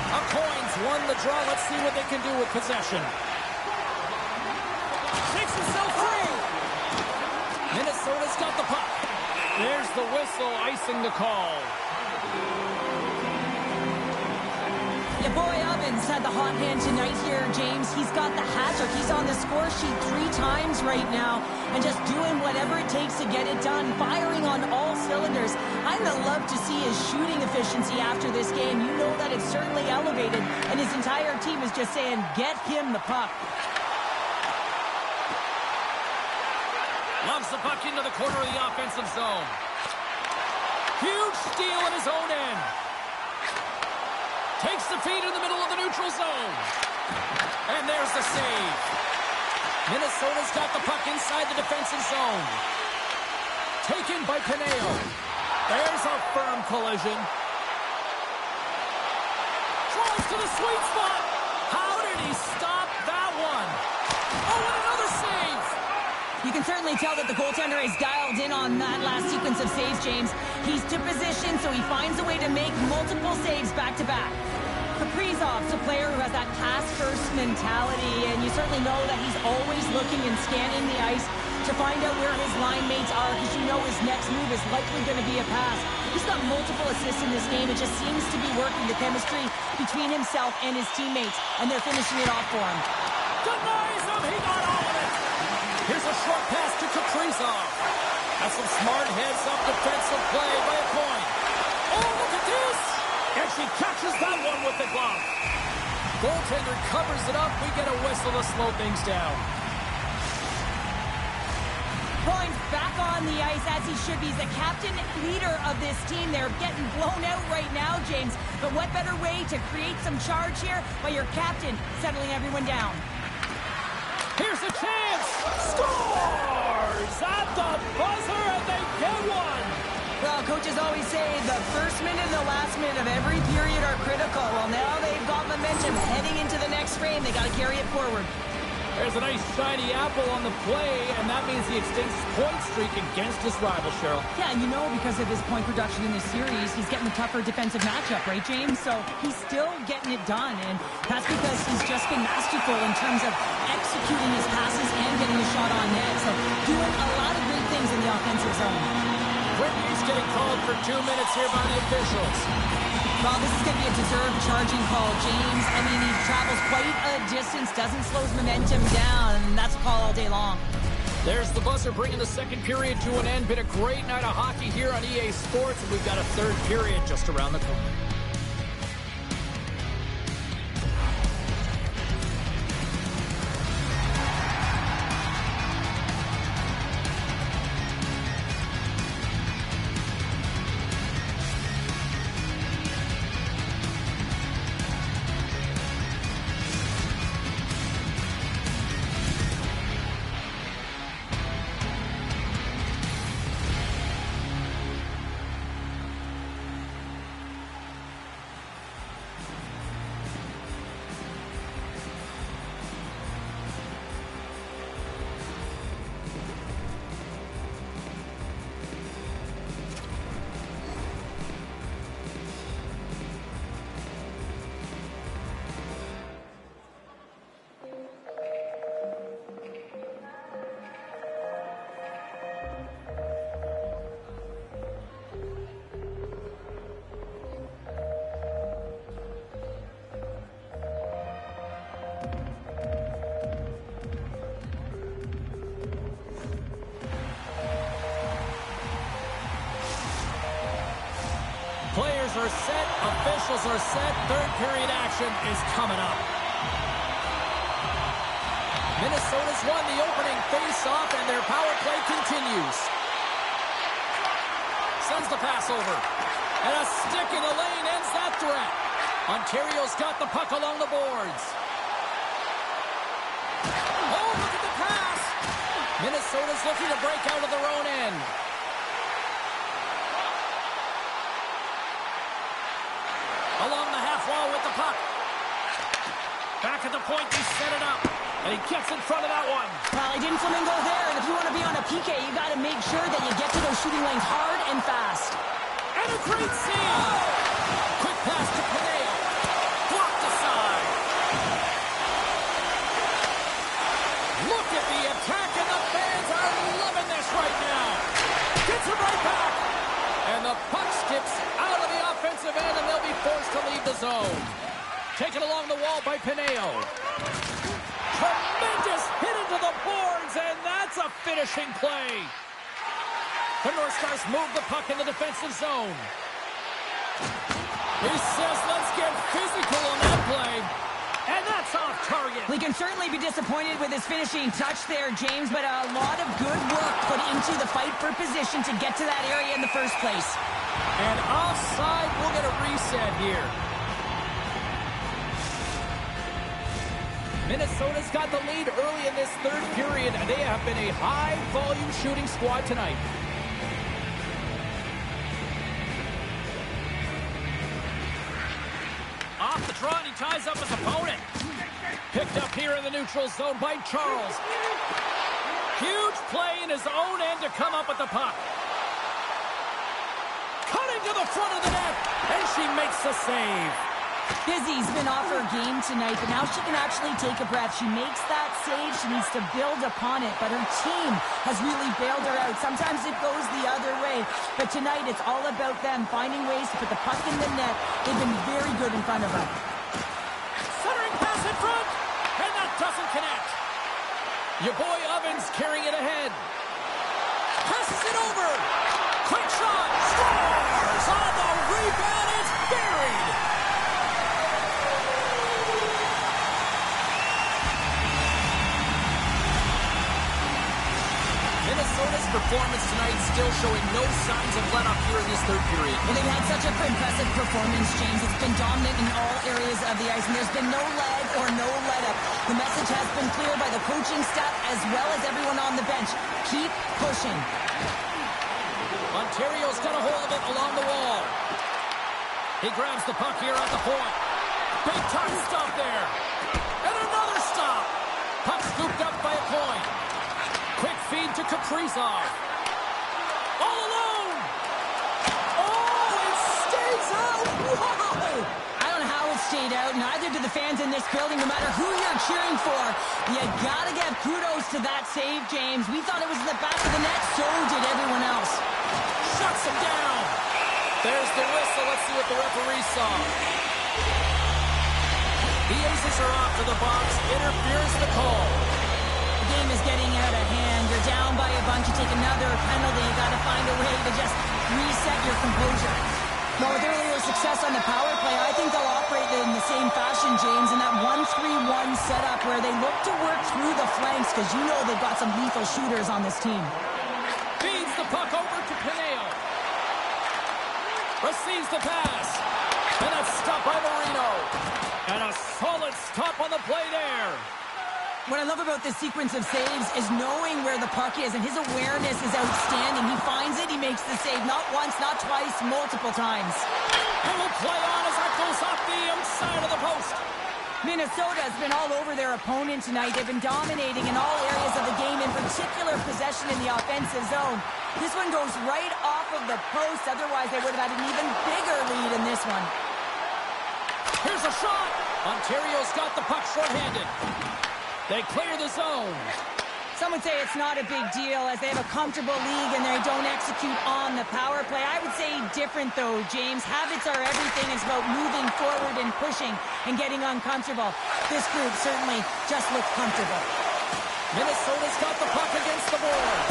A coin's won the draw. Let's see what they can do with possession. Takes himself free. Minnesota's got the puck. There's the whistle, icing the call. Your boy Evans had the hot hand tonight here, James. He's got the hat trick. He's on the score sheet 3 times right now and just doing whatever it takes to get it done, firing on all cylinders. I'm going to love to see his shooting efficiency after this game. You know that it's certainly elevated, and his entire team is just saying, get him the puck. Loves the puck into the corner of the offensive zone. Huge steal in his own end. Takes the feed in the middle of the neutral zone. And there's the save. Minnesota's got the puck inside the defensive zone. Taken by Pineo. There's a firm collision. Drives to the sweet spot. How did he stop that one? Oh, and another save. You can certainly tell that the goaltender is dialed in on that last sequence of saves, James. He's to position, so he finds a way to make multiple saves back-to-back. Kaprizov's a player who has that pass-first mentality, and you certainly know that he's always looking and scanning the ice to find out where his line mates are, because you know his next move is likely going to be a pass. He's got multiple assists in this game. It just seems to be working, the chemistry between himself and his teammates, and they're finishing it off for him. Denies him. He got all of it. Here's a short pass to Kaprizov. That's some smart heads-up defensive play by a coin. Oh, look at this. And she catches that one with the glove. Goaltender covers it up. We get a whistle to slow things down. Coin's back on the ice as he should be. He's the captain leader of this team. They're getting blown out right now, James. But what better way to create some charge here by your captain settling everyone down? Here's a chance. Scores at the buzzer, and they get one. Well, coaches always say the first minute and the last minute of every period are critical. Well, now they've got momentum heading into the next frame. They got to carry it forward. There's a nice shiny apple on the play, and that means he extends his point streak against his rival, Cheryl. Yeah, and you know, because of his point production in this series, he's getting a tougher defensive matchup, right, James? So he's still getting it done, and that's because he's just been masterful in terms of executing his passes and getting a shot on net. So doing a lot of great things in the offensive zone. Whitney's getting called for 2 minutes here by the officials. Well, this is going to be a deserved charging call, James. I mean, he travels quite a distance, doesn't slow his momentum down, and that's a call all day long. There's the buzzer bringing the second period to an end. Been a great night of hockey here on EA Sports, and we've got a third period just around the corner. Players are set, officials are set, third period action is coming up. Minnesota's won the opening face-off, and their power play continues. Sends the pass over. And a stick in the lane ends that threat. Ontario's got the puck along the boards. Oh, look at the pass. Minnesota's looking to break out of their own end. Along the half wall with the puck. Back at the point, they set it up. And he gets in front of that one. Well, he didn't flamingo there, and if you want to be on a PK, you got to make sure that you get to those shooting lanes hard and fast. And a great save. Quick pass to Pineo. Blocked aside. Look at the attack, and the fans are loving this right now. Gets it right back. And the puck skips out of the offensive end, and they'll be forced to leave the zone. Taken along the wall by Pineo. Tremendous hit into the boards, and that's a finishing play. The North Stars move the puck in the defensive zone. He says, let's get physical on that play. And that's off target. We can certainly be disappointed with his finishing touch there, James, but a lot of good work put into the fight for position to get to that area in the first place. And offside, we'll get a reset here. Minnesota's got the lead early in this third period, and they have been a high-volume shooting squad tonight. Off the draw, and he ties up his opponent. Picked up here in the neutral zone by Charles. Huge play in his own end to come up with the puck. Cutting to the front of the net, and she makes the save. Busy's been off her game tonight, but now she can actually take a breath. She makes that save. She needs to build upon it, but her team has really bailed her out. Sometimes it goes the other way, but tonight it's all about them finding ways to put the puck in the net. They've been very good in front of her. Centering pass in front, and that doesn't connect. Your boy Ovens carrying it ahead. Passes it over. Quick shot. Scores on the rebound. It's buried. Minnesota's performance tonight still showing no signs of let-up here in this third period. Well, they've had such a impressive performance, James. It's been dominant in all areas of the ice, and there's been no lag or no let-up. The message has been clear by the coaching staff as well as everyone on the bench. Keep pushing. Ontario's got a hold of it along the wall. He grabs the puck here at the point. Big time stop there. And another stop. Puck scooped up by a point. Quick feed to Kaprizov. All alone. Oh, it stays out. Wow. I don't know how it stayed out. Neither do the fans in this building, no matter who you're cheering for. You gotta give kudos to that save, James. We thought it was in the back of the net. So did everyone else. Shuts him down. There's the whistle. Let's see what the referee saw. He aces her off to the box. Interferes the call. The game is getting out of hand. You're down by a bunch. You take another penalty. You got to find a way to just reset your composure. Well, with earlier success on the power play, I think they'll operate in the same fashion, James, in that 1-3-1 setup where they look to work through the flanks because you know they've got some lethal shooters on this team. Feeds the puck over to Pineo. Receives the pass. And that's stopped by Marino. And a solid stop on the play there. What I love about this sequence of saves is knowing where the puck is, and his awareness is outstanding. He finds it, he makes the save, not once, not twice, multiple times. And will play on as that goes off the outside of the post. Minnesota has been all over their opponent tonight. They've been dominating in all areas of the game, in particular possession in the offensive zone. This one goes right off of the post, otherwise they would have had an even bigger lead in this one. Here's a shot. Ontario's got the puck short-handed. They clear the zone. Some would say it's not a big deal as they have a comfortable league and they don't execute on the power play. I would say different though, James. Habits are everything. It's about moving forward and pushing and getting uncomfortable. This group certainly just looks comfortable. Minnesota's got the puck against the boards.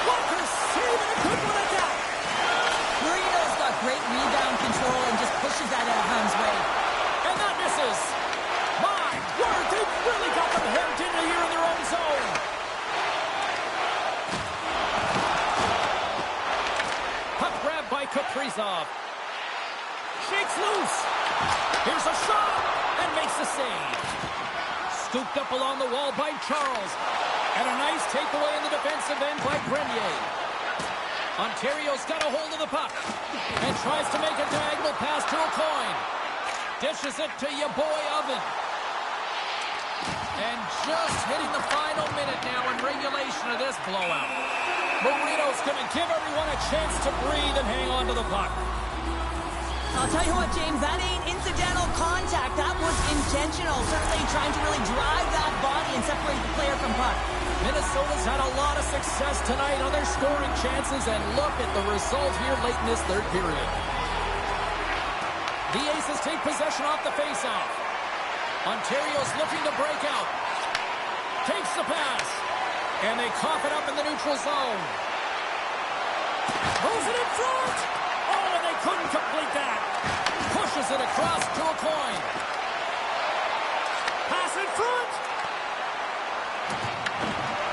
Walker saving a good one at that. Marino's got great rebound control and just pushes that out of harm's way. And that misses. My word, they've really got them hemmed in here in their own zone. Puck grabbed by Kaprizov. Shakes loose. Here's a shot and makes the save. Scooped up along the wall by Charles. And a nice takeaway in the defensive end by Grenier. Ontario's got a hold of the puck and tries to make a diagonal pass to a coin. Dishes it to your boy Oven. And just hitting the final minute now in regulation of this blowout. Marino's going to give everyone a chance to breathe and hang on to the puck. I'll tell you what, James, that ain't incidental contact. That was intentional. Certainly trying to really drive that body and separate the player from puck. Minnesota's had a lot of success tonight on their scoring chances, and look at the result here late in this third period. The Aces take possession off the faceoff. Ontario's looking to break out. Takes the pass. And they cough it up in the neutral zone. Throws it in front. Oh, and they couldn't complete that. Pushes it across to a coin. Pass in front.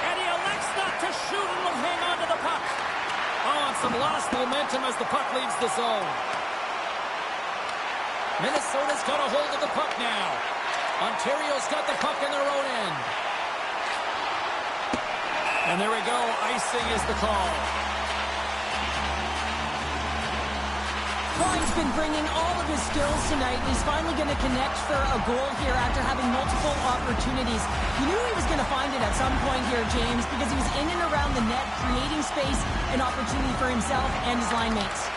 And he elects not to shoot and will hang on to the puck. Oh, and some lost momentum as the puck leaves the zone. Minnesota's got a hold of the puck now. Ontario's got the puck in their own end. And there we go. Icing is the call. Klein been bringing all of his skills tonight, and he's finally going to connect for a goal here after having multiple opportunities. You knew he was going to find it at some point here, James, because he was in and around the net, creating space and opportunity for himself and his line mates.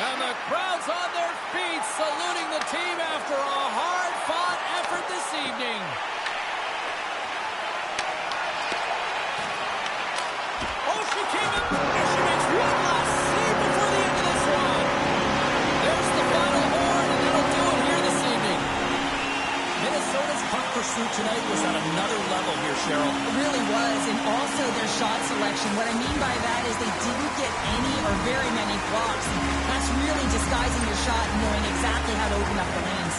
And the crowd's on their feet, saluting the team after a hard-fought effort this evening. Oh, she came in, and she makes one last save before the end of this one. There's the final horn, and that'll do it here this evening. Minnesota's puck pursuit tonight was at another level here, Cheryl. It really was, and also their shot selection. What I mean by that is they didn't get any or very many blocks. And that's really disguising your shot and knowing exactly how to open up the lanes.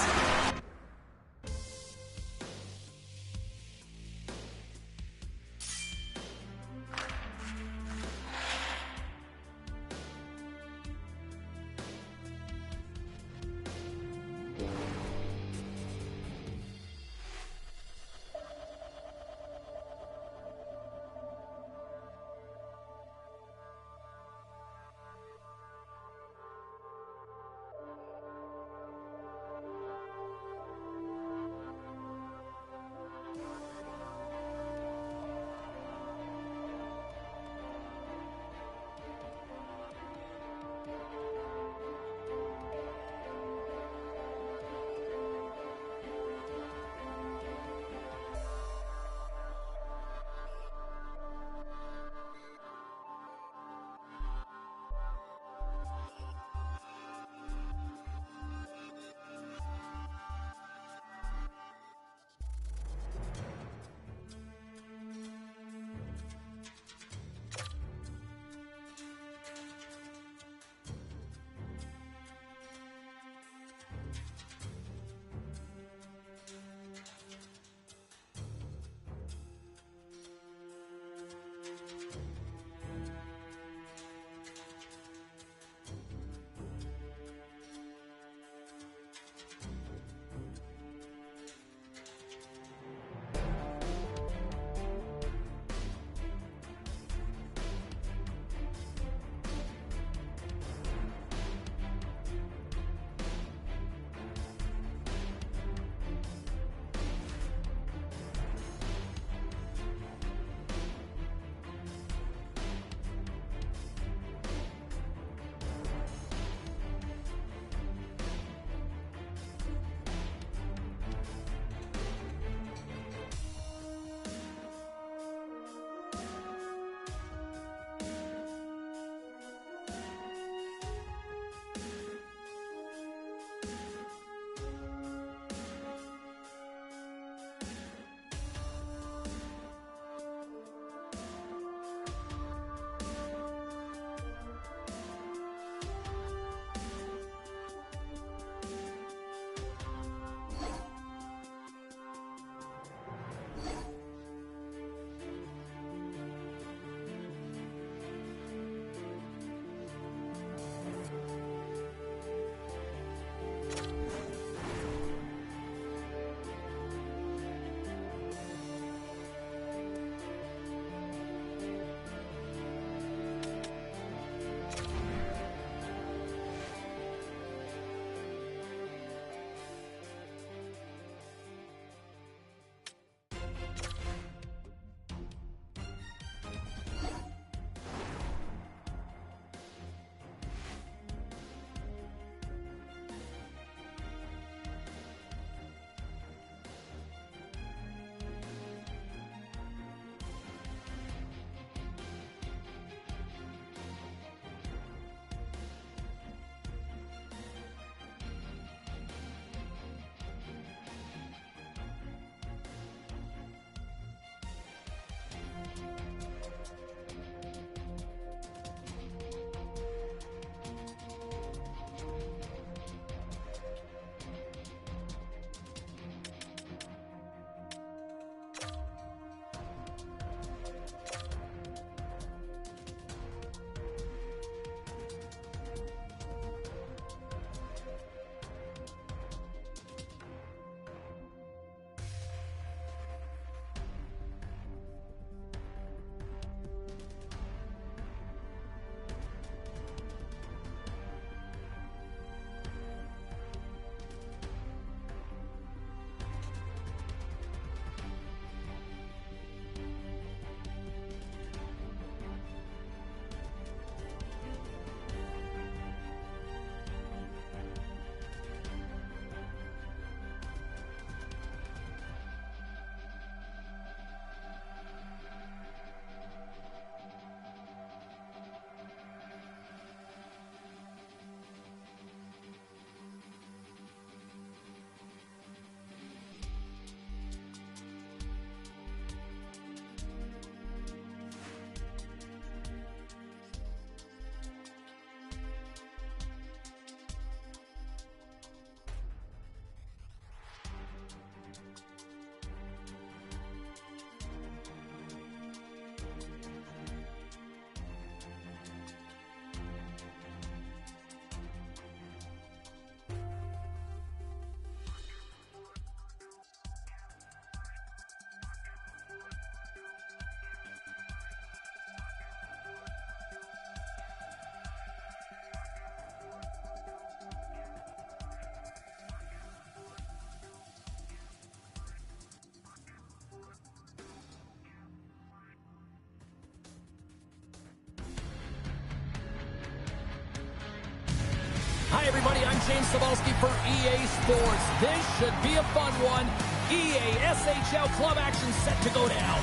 Hi, everybody. I'm James Cebulski for EA Sports. This should be a fun one. EASHL club action set to go down.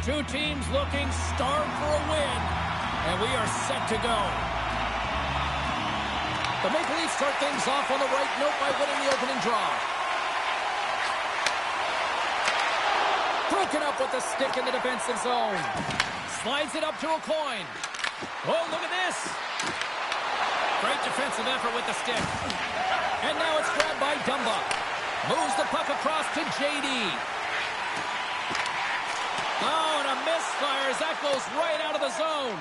Two teams looking starved for a win, and we are set to go. The Maple Leafs start things off on the right note by winning the opening draw. Broken up with the stick in the defensive zone. Slides it up to a coin. Oh, look at this. Great defensive effort with the stick. And now it's grabbed by Dumba. Moves the puck across to JD. Oh, and a misfire as that goes right out of the zone.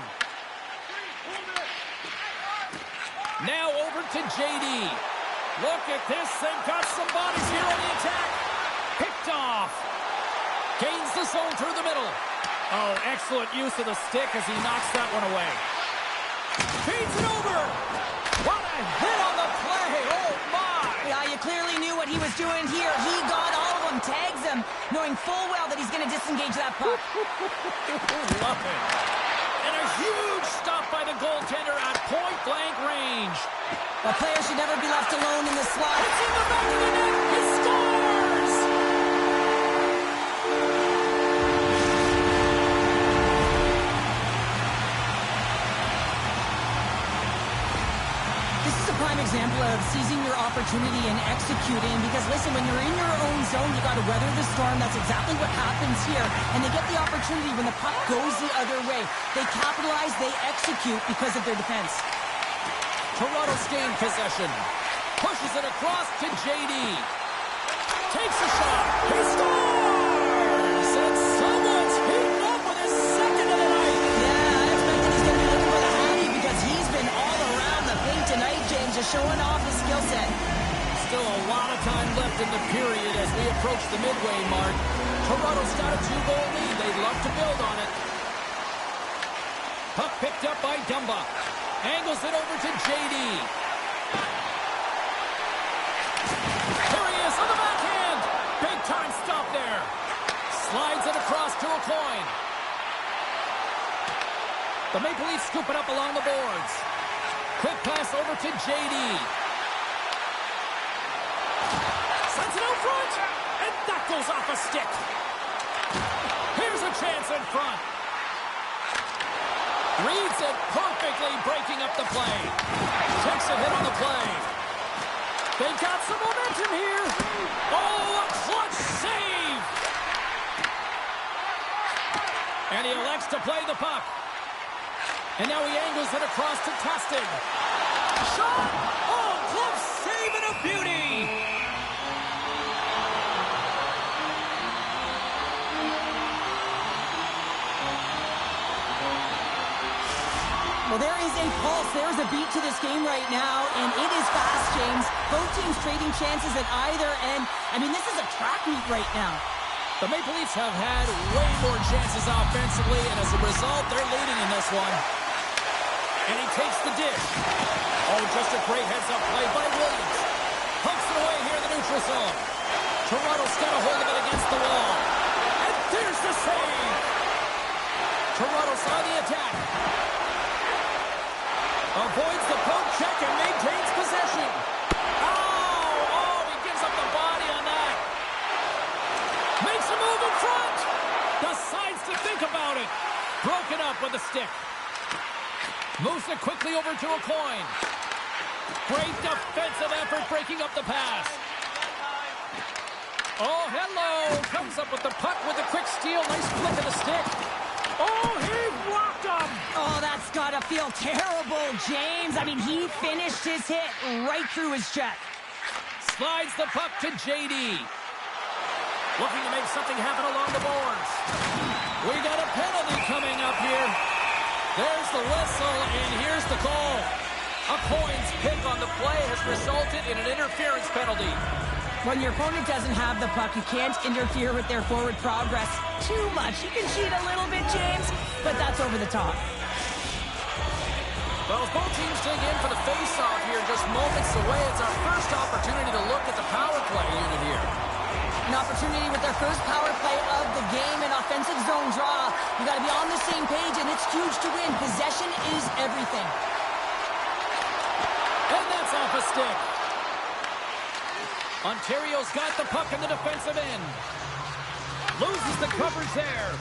Now over to JD. Look at this. They've got some bodies here on the attack. Picked off. Gains the zone through the middle. Oh, excellent use of the stick as he knocks that one away. Feeds it over. What a hit on the play. Oh, my. Yeah, you clearly knew what he was doing here. He got all of them, tags them, knowing full well that he's going to disengage that puck. Love it. And a huge stop by the goaltender at point-blank range. A player should never be left alone in the slot. It's in the back of the net. He scores! This is a prime example of seizing your opportunity and executing, because listen, when you're in your own zone, you got to weather the storm. That's exactly what happens here. And they get the opportunity when the puck goes the other way. They capitalize, they execute because of their defense. Toronto's gained possession. Pushes it across to JD. Takes a shot. He scores! And someone's heating up with his second of the night. Yeah, I expect that he's going to be looking for the Hattie, because he's been all around the paint tonight, James, just showing off his skill set. Still a lot of time left in the period as we approach the midway mark. Toronto's got a 2-goal lead. They'd love to build on it. Puck picked up by Dumba. Angles it over to JD. There he is on the backhand. Big time stop there. Slides it across to a coin. The Maple Leafs scoop it up along the boards. Quick pass over to JD. Sends it out front. And that goes off a stick. Here's a chance in front. Reads it perfectly, breaking up the play. Takes a hit on the play. They've got some momentum here. Oh, a clutch save. And he elects to play the puck. And now he angles it across to Tostig. Shot! Oh, glove save and a beauty! Well, there is a pulse. There's a beat to this game right now, and it is fast, James. Both teams trading chances at either end. I mean, this is a track meet right now. The Maple Leafs have had way more chances offensively, and as a result, they're leading in this one. And he takes the dish. Oh, just a great heads-up play by Williams. Pumps it away here in the neutral zone. Toronto's got a hold of it against the wall. And there's the save. Toronto's on the attack. Avoids the poke check and maintains possession. Oh, he gives up the body on that. Makes a move in front. Decides to think about it. Broken up with a stick. Moves it quickly over to a coin. Great defensive effort breaking up the pass. Oh, hello. Comes up with the puck with a quick steal. Nice flick of the stick. Oh, he rocked him. Oh, that's got to feel terrible, James. I mean, he finished his hit right through his check. Slides the puck to JD. Looking to make something happen along the boards. We got a penalty coming up here. There's the whistle, and here's the call. A coin's pick on the play has resulted in an interference penalty. When your opponent doesn't have the puck, you can't interfere with their forward progress too much. You can cheat a little bit, James, but that's over the top. Well, as both teams dig in for the face-off here, just moments away, it's our first opportunity to look at the power play unit here. An opportunity with their first power play of the game, an offensive zone draw. You got to be on the same page, and it's huge to win. Possession is everything. And that's off a stick. Ontario's got the puck in the defensive end. Loses the coverage there.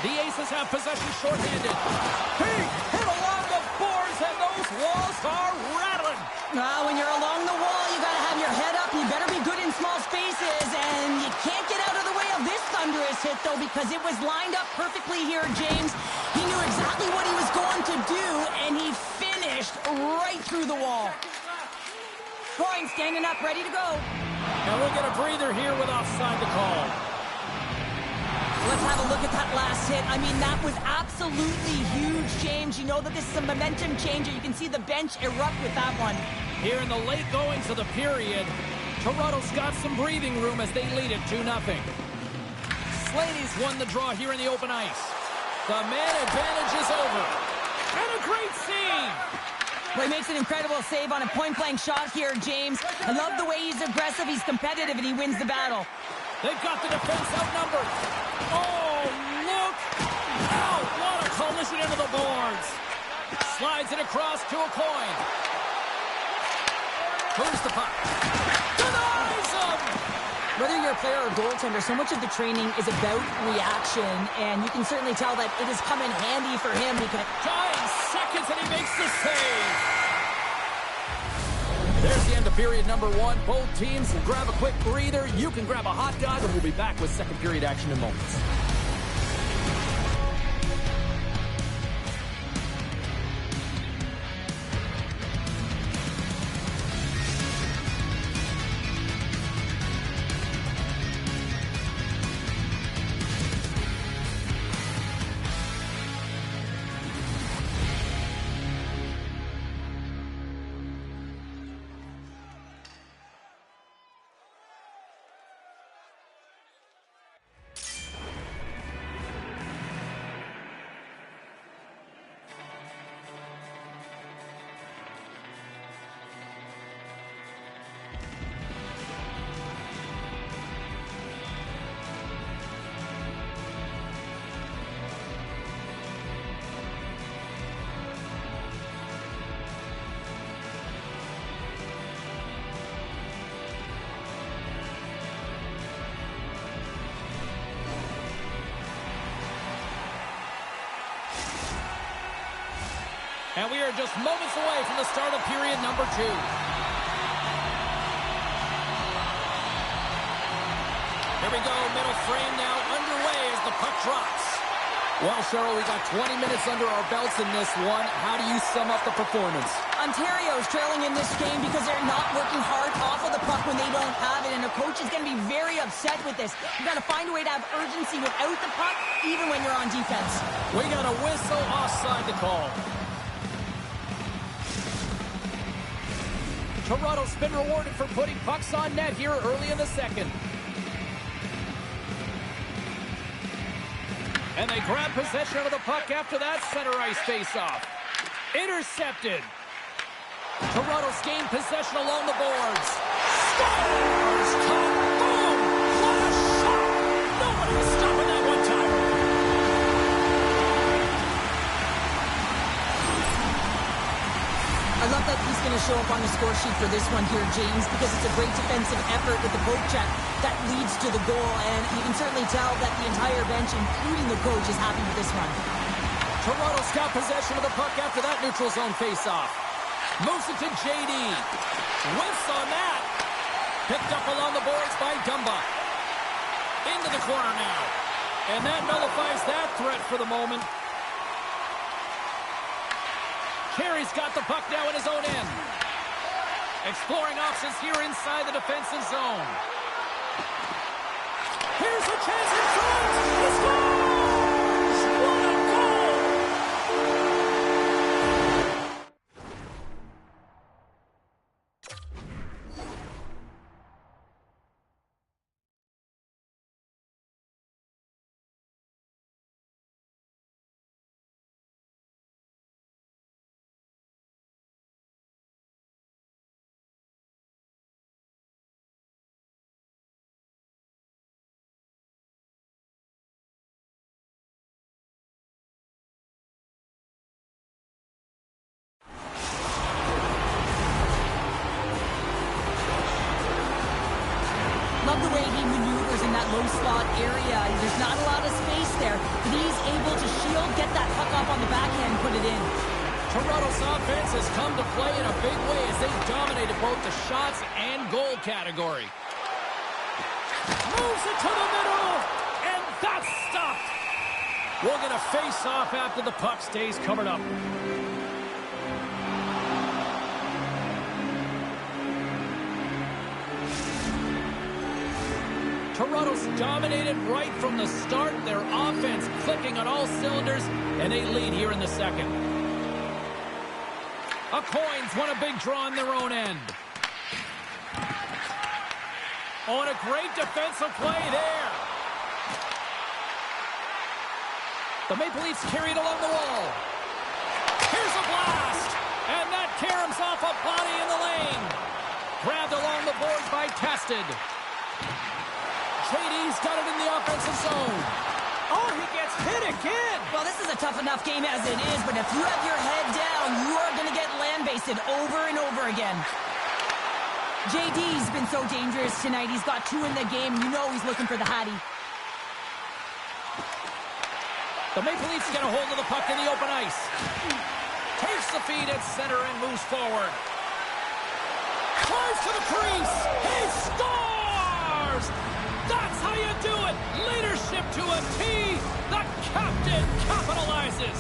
The Aces have possession shorthanded. He hit along the boards, and those walls are rattling. When you're along the wall, you got to have your head up. You better be good in small spaces, and you can't get out of the way of this thunderous hit, though, because it was lined up perfectly here, James. He knew exactly what he was going to do, and he finished right through the wall. Scoring, standing up, ready to go. And we'll get a breather here with offside the call. Let's have a look at that last hit. I mean, that was absolutely huge, James. You know that this is a momentum changer. You can see the bench erupt with that one. Here in the late goings of the period, Toronto's got some breathing room as they lead it 2-0. Slaney's won the draw here in the open ice. The man advantage is over. And a great save. Well, he makes an incredible save on a point-blank shot here, James. I love the way he's aggressive, he's competitive, and he wins the battle. They've got the defense outnumbered. Oh, look out. What a collision into the boards. Slides it across to a coin. Moves the puck. Denies him. Whether you're a player or goaltender, so much of the training is about reaction, and you can certainly tell that it has come in handy for him because... Dying seconds, and he makes the save. There's the end of period number 1. Both teams will grab a quick breather. You can grab a hot dog, and we'll be back with second period action in moments. And we are just moments away from the start of period number 2. Here we go, middle frame now underway as the puck drops. Well, Cheryl, we got 20 minutes under our belts in this one. How do you sum up the performance? Ontario's trailing in this game because they're not working hard off of the puck when they don't have it, and a coach is going to be very upset with this. You got to find a way to have urgency without the puck, even when you're on defense. We got a whistle offside the call. Toronto's been rewarded for putting pucks on net here early in the second. And they grab possession of the puck after that center ice face-off. Intercepted. Toronto's gained possession along the boards. Scores! Top, boom! What a shot! Nobody was stopping that one-timer. I love that he's going to show up on the score sheet for this one here, James, because it's a great defensive effort with the poke check that leads to the goal, and you can certainly tell that the entire bench, including the coach, is happy with this one. Toronto's got possession of the puck after that neutral zone face-off. Moves it to JD. Whiffs on that. Picked up along the boards by Dumba. Into the corner now. And that nullifies that threat for the moment. Carey's got the puck now in his own end. Exploring options here inside the defensive zone. Here's a chance in front. He scores! What a slot area. There's not a lot of space there, but he's able to shield, get that puck off on the backhand, put it in. Toronto's offense has come to play in a big way as they dominated both the shots and goal category. Moves it to the middle, and that's stopped. We'll get a face-off after the puck stays covered up. Toronto's dominated right from the start. Their offense clicking on all cylinders, and they lead here in the second. A Coins won a big draw on their own end. Oh, and a great defensive play there. The Maple Leafs carried along the wall. Here's a blast, and that caroms off a body in the lane. Grabbed along the boards by Tested. JD's got it in the offensive zone. Oh, he gets hit again. Well, this is a tough enough game as it is, but if you have your head down, you are going to get land-basted over and over again. JD's been so dangerous tonight. He's got 2 in the game. You know he's looking for the Hattie. The Maple Leafs get a hold of the puck in the open ice. Takes the feed at center and moves forward. Drives to the crease. He scores! That's how you do it. Leadership to a T. The captain capitalizes.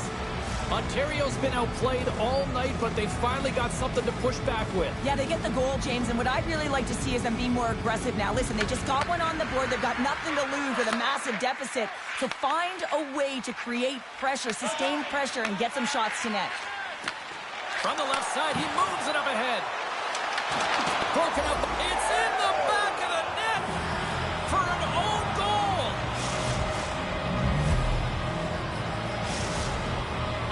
Ontario's been outplayed all night, but they finally got something to push back with. Yeah, they get the goal, James, and what I'd really like to see is them be more aggressive now. Listen, they just got one on the board. They've got nothing to lose with a massive deficit. So find a way to create pressure, sustain pressure, and get some shots to net. From the left side, he moves it up ahead. Broken up. It's in the back of the net for an own goal.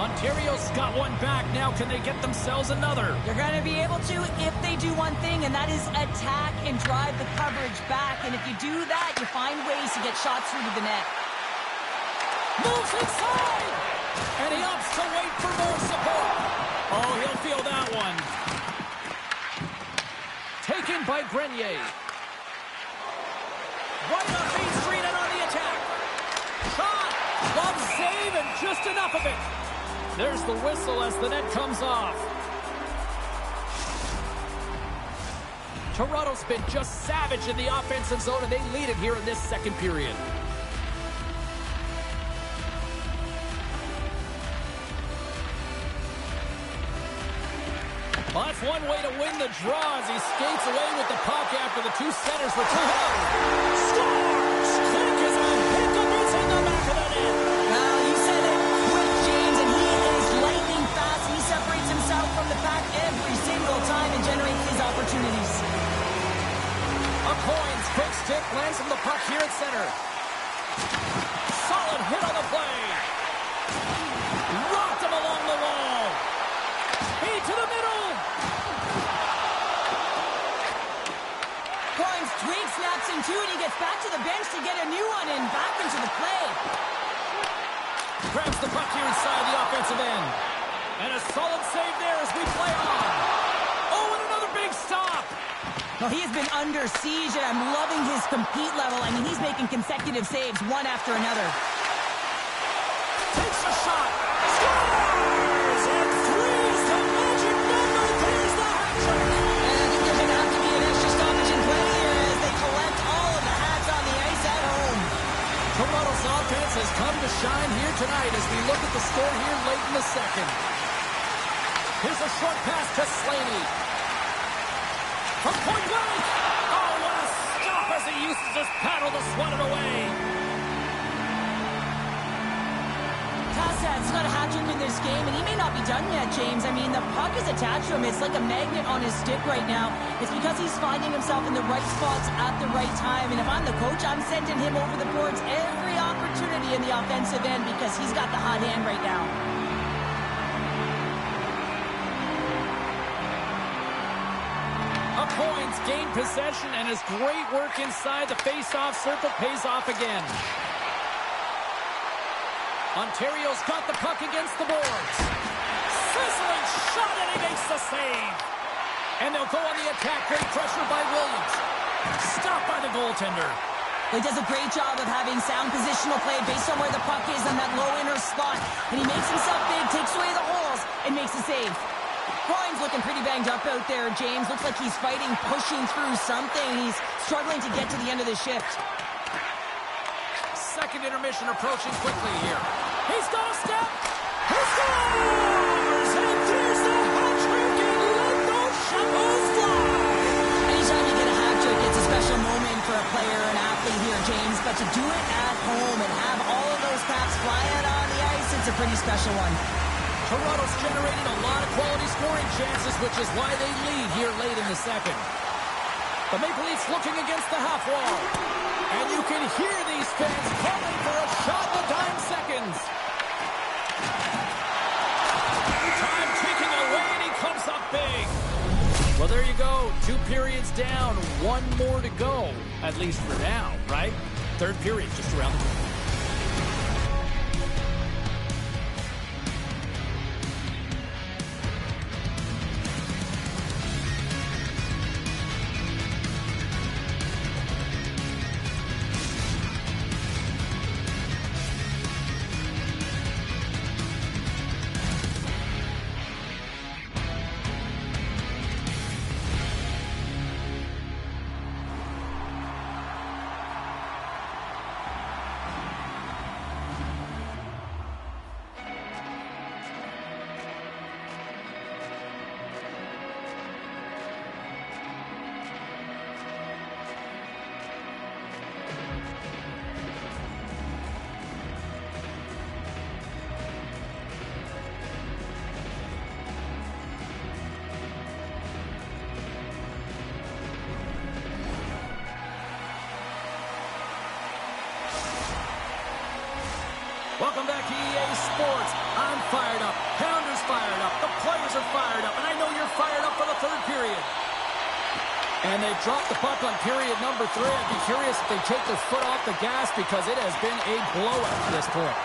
Ontario's got one back. Now can they get themselves another? They're going to be able to if they do one thing, and that is attack and drive the coverage back. And if you do that, you find ways to get shots through to the net. Moves inside! And he opts to wait for more support. Oh, he'll feel that one. Taken by Grenier. Right on Main Street and on the attack. Shot! Glove save and just enough of it. There's the whistle as the net comes off. Toronto's been just savage in the offensive zone, and they lead it here in this second period. Well, that's one way to win the draw as he skates away with the puck after the 2 centers return. Scores! Quick as a hiccup, it's in the back of the net. Well, you said it, quick, James, and he is lightning fast. He separates himself from the pack every single time and generates his opportunities. A Coins quick stick lands him the puck here at center. Solid hit on the play. Rocked him along the wall. Feed to the middle. Coins twig snaps in 2, and he gets back to the bench to get a new one and back into the play. Grabs the puck here inside the offensive end. And a solid save there as we play on. Oh, and another big stop. Well, he has been under siege, and I'm loving his compete level. I mean, he's making consecutive saves, one after another. Takes a shot. Scores! And 3's the magic number. There's the hat trick. And I think there's going to have to be an extra stoppage in play here as they collect all of the hats on the ice at home. Toronto's offense has come to shine here tonight as we look at the score here late in the second. Here's a short pass to Slaney. From point blank. Oh, what a stop as he uses his paddle to swat it away. Tassad's got a hat trick in this game, and he may not be done yet, James. I mean, the puck is attached to him. It's like a magnet on his stick right now. It's because he's finding himself in the right spots at the right time. And if I'm the coach, I'm sending him over the boards every opportunity in the offensive end because he's got the hot hand right now. Coins gain possession, and his great work inside the face-off circle pays off again. Ontario's got the puck against the boards. Sizzling shot, and he makes the save. And they'll go on the attack. Great pressure by Williams. Stopped by the goaltender. He does a great job of having sound positional play based on where the puck is in that low inner spot. And he makes himself big, takes away the holes, and makes a save. Groin's looking pretty banged up out there, James. Looks like he's fighting, pushing through something. He's struggling to get to the end of the shift. Second intermission approaching quickly here. He's got a step. He scores! And there's the hat trick, and let those shovels fly! Anytime you get a hat trick, it's a special moment for a player, an athlete here, James. But to do it at home and have all of those caps flying out on the ice, it's a pretty special one. Toronto's generating a lot of quality scoring chances, which is why they lead here late in the second. The Maple Leafs looking against the half wall. And you can hear these fans calling for a shot in the dime seconds. Time ticking away, and he comes up big. Well, there you go. 2 periods down, 1 more to go, at least for now, right? Third period just around the corner. Welcome back to EA Sports. I'm fired up. Pounder's fired up. The players are fired up. And I know you're fired up for the third period. And they dropped the puck on period number 3. I'd be curious if they take their foot off the gas because it has been a blowout to this point.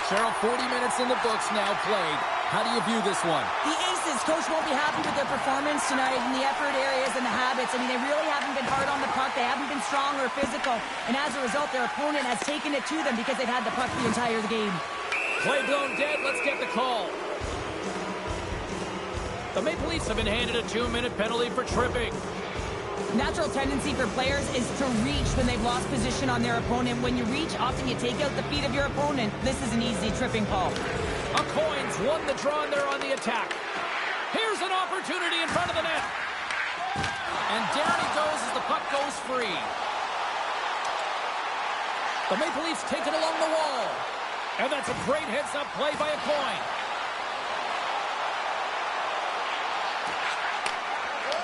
Cheryl, 40 minutes in the books now played. How do you view this one? The Aces, coach won't be happy with their performance tonight in the effort areas and the habits. I mean, they really haven't been hard on the puck. They haven't been strong or physical. And as a result, their opponent has taken it to them because they've had the puck the entire game. Play blown dead. Let's get the call. The Maple Leafs have been handed a 2-minute penalty for tripping. Natural tendency for players is to reach when they've lost position on their opponent. When you reach, often you take out the feet of your opponent. This is an easy tripping call. A Coins won the draw, and they're on the attack. Here's an opportunity in front of the net. And down he goes as the puck goes free. The Maple Leafs take it along the wall. And that's a great heads-up play by a Coin.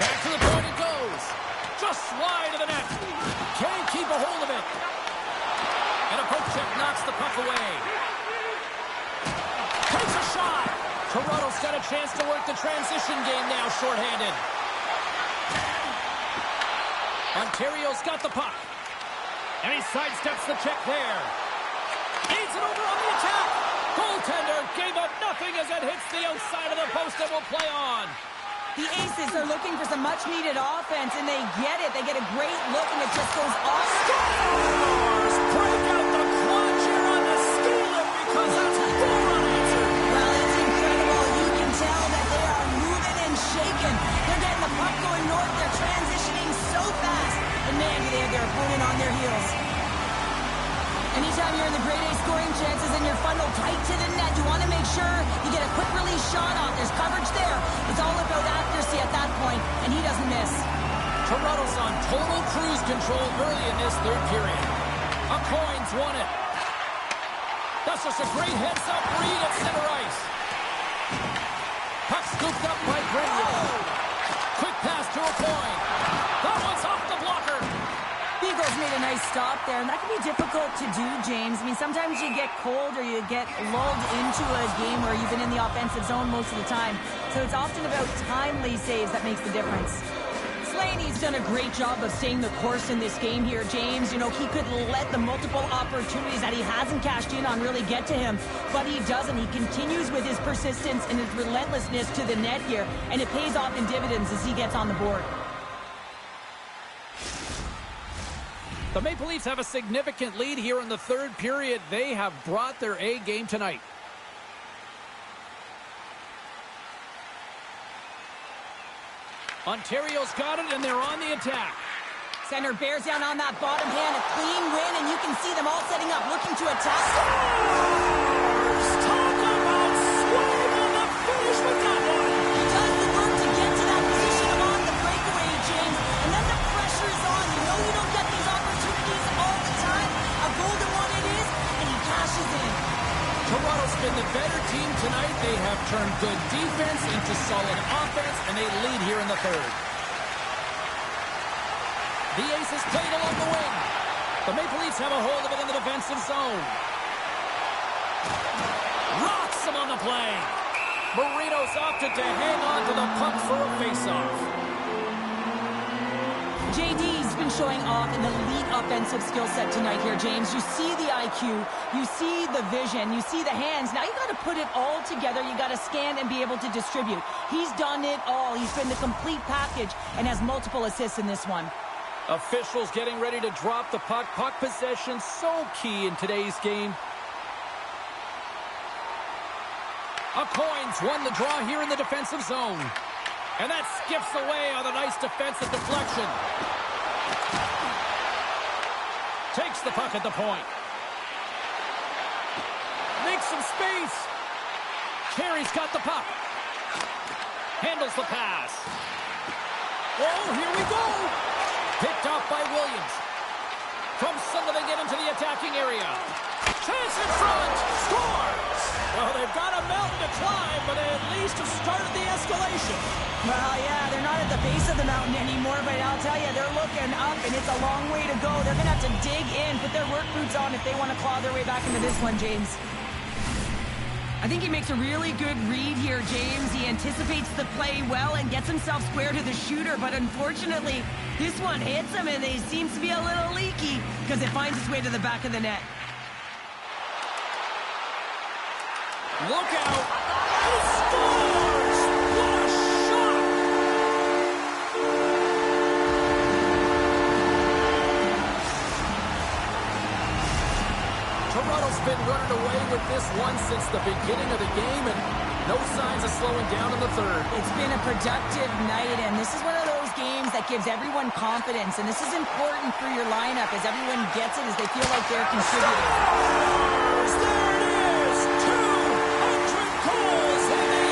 Back to the point it goes. Just wide of the net. Can't keep a hold of it. And a poke check knocks the puck away. Takes a shot. Toronto's got a chance to work the transition game now, shorthanded. Ontario's got the puck. And he sidesteps the check there. Needs it over on the attack. Goaltender gave up nothing as it hits the outside of the post and will play on. The Aces are looking for some much-needed offense, and they get it. They get a great look, and it just goes off. Scores! Break out the clutch here on the ski lift because that's 4 unanswered. Well, it's incredible. You can tell that they are moving and shaking. They're getting the puck going north. They're transitioning so fast. And man, do they have their opponent on their heels. Anytime you're in the grade A scoring chances and you're funneled tight to the net, you want to make sure you get a quick release shot off. There's coverage there. It's all about accuracy at that point, and he doesn't miss. Toronto's on total cruise control early in this third period. A Coins won it. That's just a great heads-up read at center ice. Puck scooped up by Brady. Quick pass to a Coin. That one's off the blocker. Eagles made a nice stop there, and that can be difficult to do, James. I mean, sometimes you get cold or you get lulled into a game where you've been in the offensive zone most of the time. So it's often about timely saves that makes the difference. Slaney's done a great job of staying the course in this game here, James. You know, he could let the multiple opportunities that he hasn't cashed in on really get to him, but he doesn't. He continues with his persistence and his relentlessness to the net here, and it pays off in dividends as he gets on the board. The Maple Leafs have a significant lead here in the third period. They have brought their A game tonight. Ontario's got it, and they're on the attack. Center bears down on that bottom hand, a clean win, and you can see them all setting up, looking to attack. Talk about swing on the finish with that one. He does the work to get to that position on the breakaway, James, and then the pressure is on. You know you don't get these opportunities all the time. A golden one it is, and he cashes in. Toronto's been the better team tonight. They have turned good defense into solid offense, and they lead here in the third. The Aces played along the wing. The Maple Leafs have a hold of it in the defensive zone. Rocks him on the play. Marino's opted to hang on to the puck for a faceoff. JD's been showing off an elite offensive skill set tonight here, James. You see the IQ, you see the vision, you see the hands. Now you got to put it all together. You got to scan and be able to distribute. He's done it all. He's been the complete package and has multiple assists in this one. Officials getting ready to drop the puck. Puck possession so key in today's game. A Coins won the draw here in the defensive zone. And that skips away on a nice defensive deflection. Takes the puck at the point. Makes some space. Carey's got the puck. Handles the pass. Oh, here we go. Picked off by Williams. From center they get into the attacking area. Chance in front. Scores. Well, they've got a mountain to climb, but they at least have started the escalation. Well, yeah, they're not at the base of the mountain anymore, but I'll tell you, they're looking up, and it's a long way to go. They're going to have to dig in, put their work boots on if they want to claw their way back into this one, James. I think he makes a really good read here, James. He anticipates the play well and gets himself square to the shooter, but unfortunately, this one hits him, and he seems to be a little leaky because it finds its way to the back of the net. Look out! He scores! What a shot! Toronto's been running away with this one since the beginning of the game, and no signs of slowing down in the third. It's been a productive night, and this is one of those games that gives everyone confidence, and this is important for your lineup as everyone gets it, as they feel like they're contributing. There it is! 200 goals in the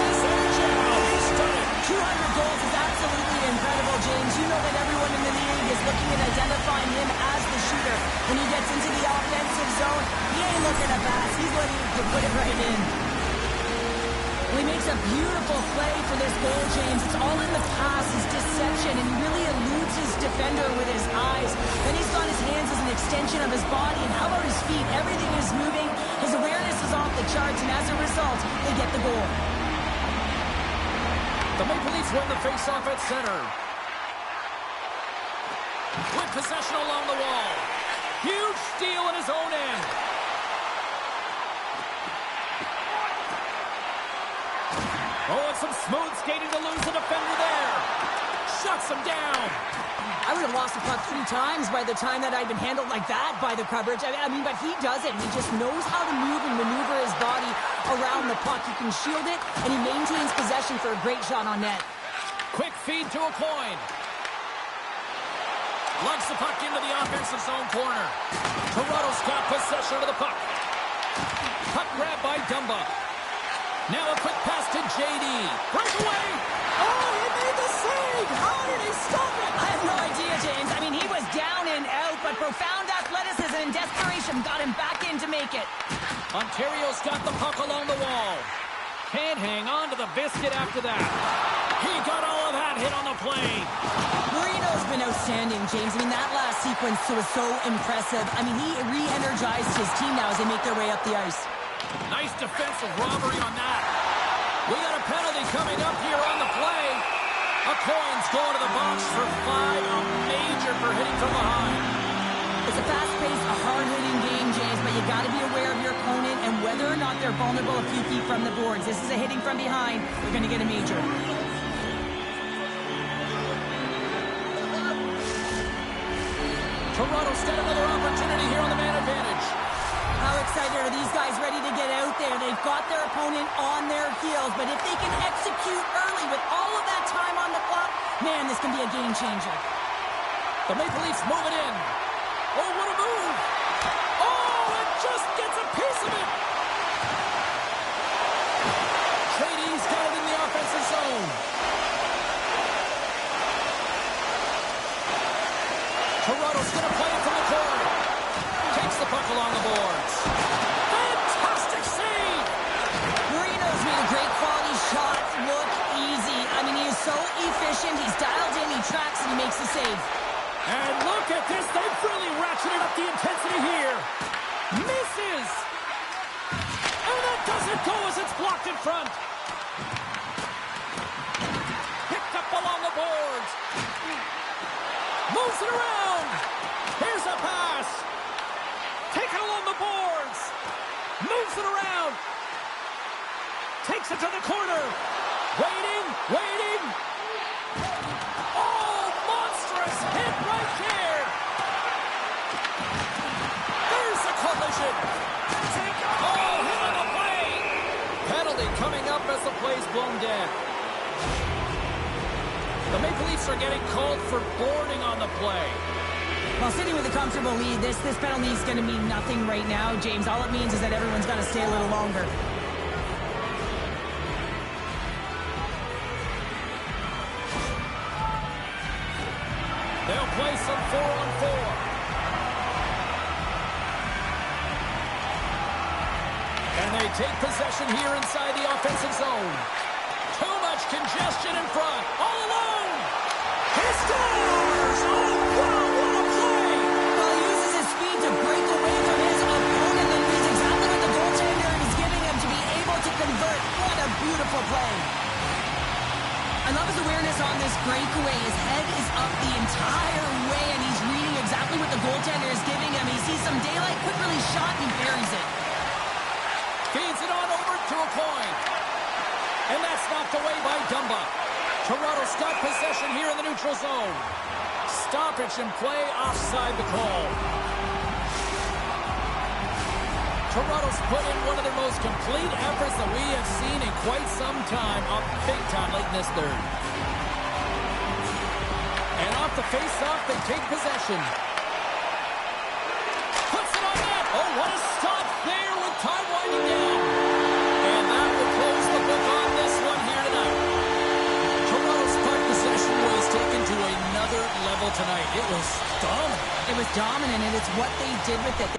EASHL! He's done it! 200 goals is absolutely incredible, James. You know that everyone in the league is looking at identifying him as the shooter. When he gets into the offensive zone, he ain't looking to pass. He's looking to put it right in. Well, he makes a beautiful play for this goal, James. It's all in the pass, his deception, and he really eludes his defender with his eyes. Then he's got his hands as an extension of his body, and how about his feet? Everything is moving. His awareness is off the charts, and as a result, they get the goal. The Maple Leafs win the faceoff at center. With possession along the wall. Huge steal in his own end. Oh, and some smooth skating to lose the defender there. Shuts him down. I would have lost the puck 3 times by the time that I'd been handled like that by the coverage. I mean, but he does it. He just knows how to move and maneuver his body around the puck. He can shield it, and he maintains possession for a great shot on net. Quick feed to a Coin. Lugs the puck into the offensive zone corner. Toronto's got possession of the puck. Puck grab by Dumba. Now a quick pass to JD. Breakaway! Oh, he made the save! How did he stop it? I have no idea, James. I mean, he was down and out, but profound athleticism and desperation got him back in to make it. Ontario's got the puck along the wall. Can't hang on to the biscuit after that. He got all of that hit on the play. Marino's been outstanding, James. I mean, that last sequence was so impressive. I mean, he re-energized his team now as they make their way up the ice. Nice defensive robbery on that. We got a penalty coming up here on the play. A Coin's going to the box for 5. A major for hitting from behind. It's a fast-paced, a hard-hitting game, James, but you got to be aware of your opponent and whether or not they're vulnerable a few feet from the boards. This is a hitting from behind. They're going to get a major. Toronto's got another opportunity here on the man advantage. How excited are these guys ready to get out there? They've got their opponent on their heels, but if they can execute early with all of that time on the clock, man, this can be a game changer. The Maple Leafs move it in. Oh, what a move! Oh, it just gets a piece of it! Tradee's got it in the offensive zone. Toronto's going to play it from the corner. Takes the puck along the boards. Fantastic save! Marino's made a great quality shot look easy. I mean, he is so efficient. He's dialed in, he tracks, and he makes the save. And look at this. They've really ratcheted up the intensity here. Misses! And that doesn't go as it's blocked in front. Picked up along the boards. Moves it around. Here's a pass. Taken along the boards. Moves it around. Takes it to the corner. Waiting, waiting. Oh, monstrous hit right there. There's a collision. Oh, hit on the play. Penalty coming up as the play's blown dead. The Maple Leafs are getting called for boarding on the play. Well, sitting with a comfortable lead, this penalty is going to mean nothing right now, James. All it means is that everyone's got to stay a little longer. They'll play some 4-on-4. And they take possession here inside the offensive zone. Too much congestion in front. All alone. He scores! Oh, wow, what a play! Well, he uses his speed to break away from his opponent and reads exactly what the goaltender is giving him to be able to convert. What a beautiful play. I love his awareness on this breakaway. His head is up the entire way, and he's reading exactly what the goaltender is giving him. He sees some daylight, quick release shot, and he buries it. Feeds it on over to a coin. And that's knocked away by Dumba. Toronto's got possession here in the neutral zone. Stoppage in play, offside the call. Toronto's put in one of their most complete efforts that we have seen in quite some time, up big time late in this third. And off the face-off, they take possession. Puts it on net. Oh, what a stop there with time winding down. And that will close the book on this one here tonight. Toronto's puck possession was taken to another level tonight. It was dominant. It was dominant, and it's what they did with it.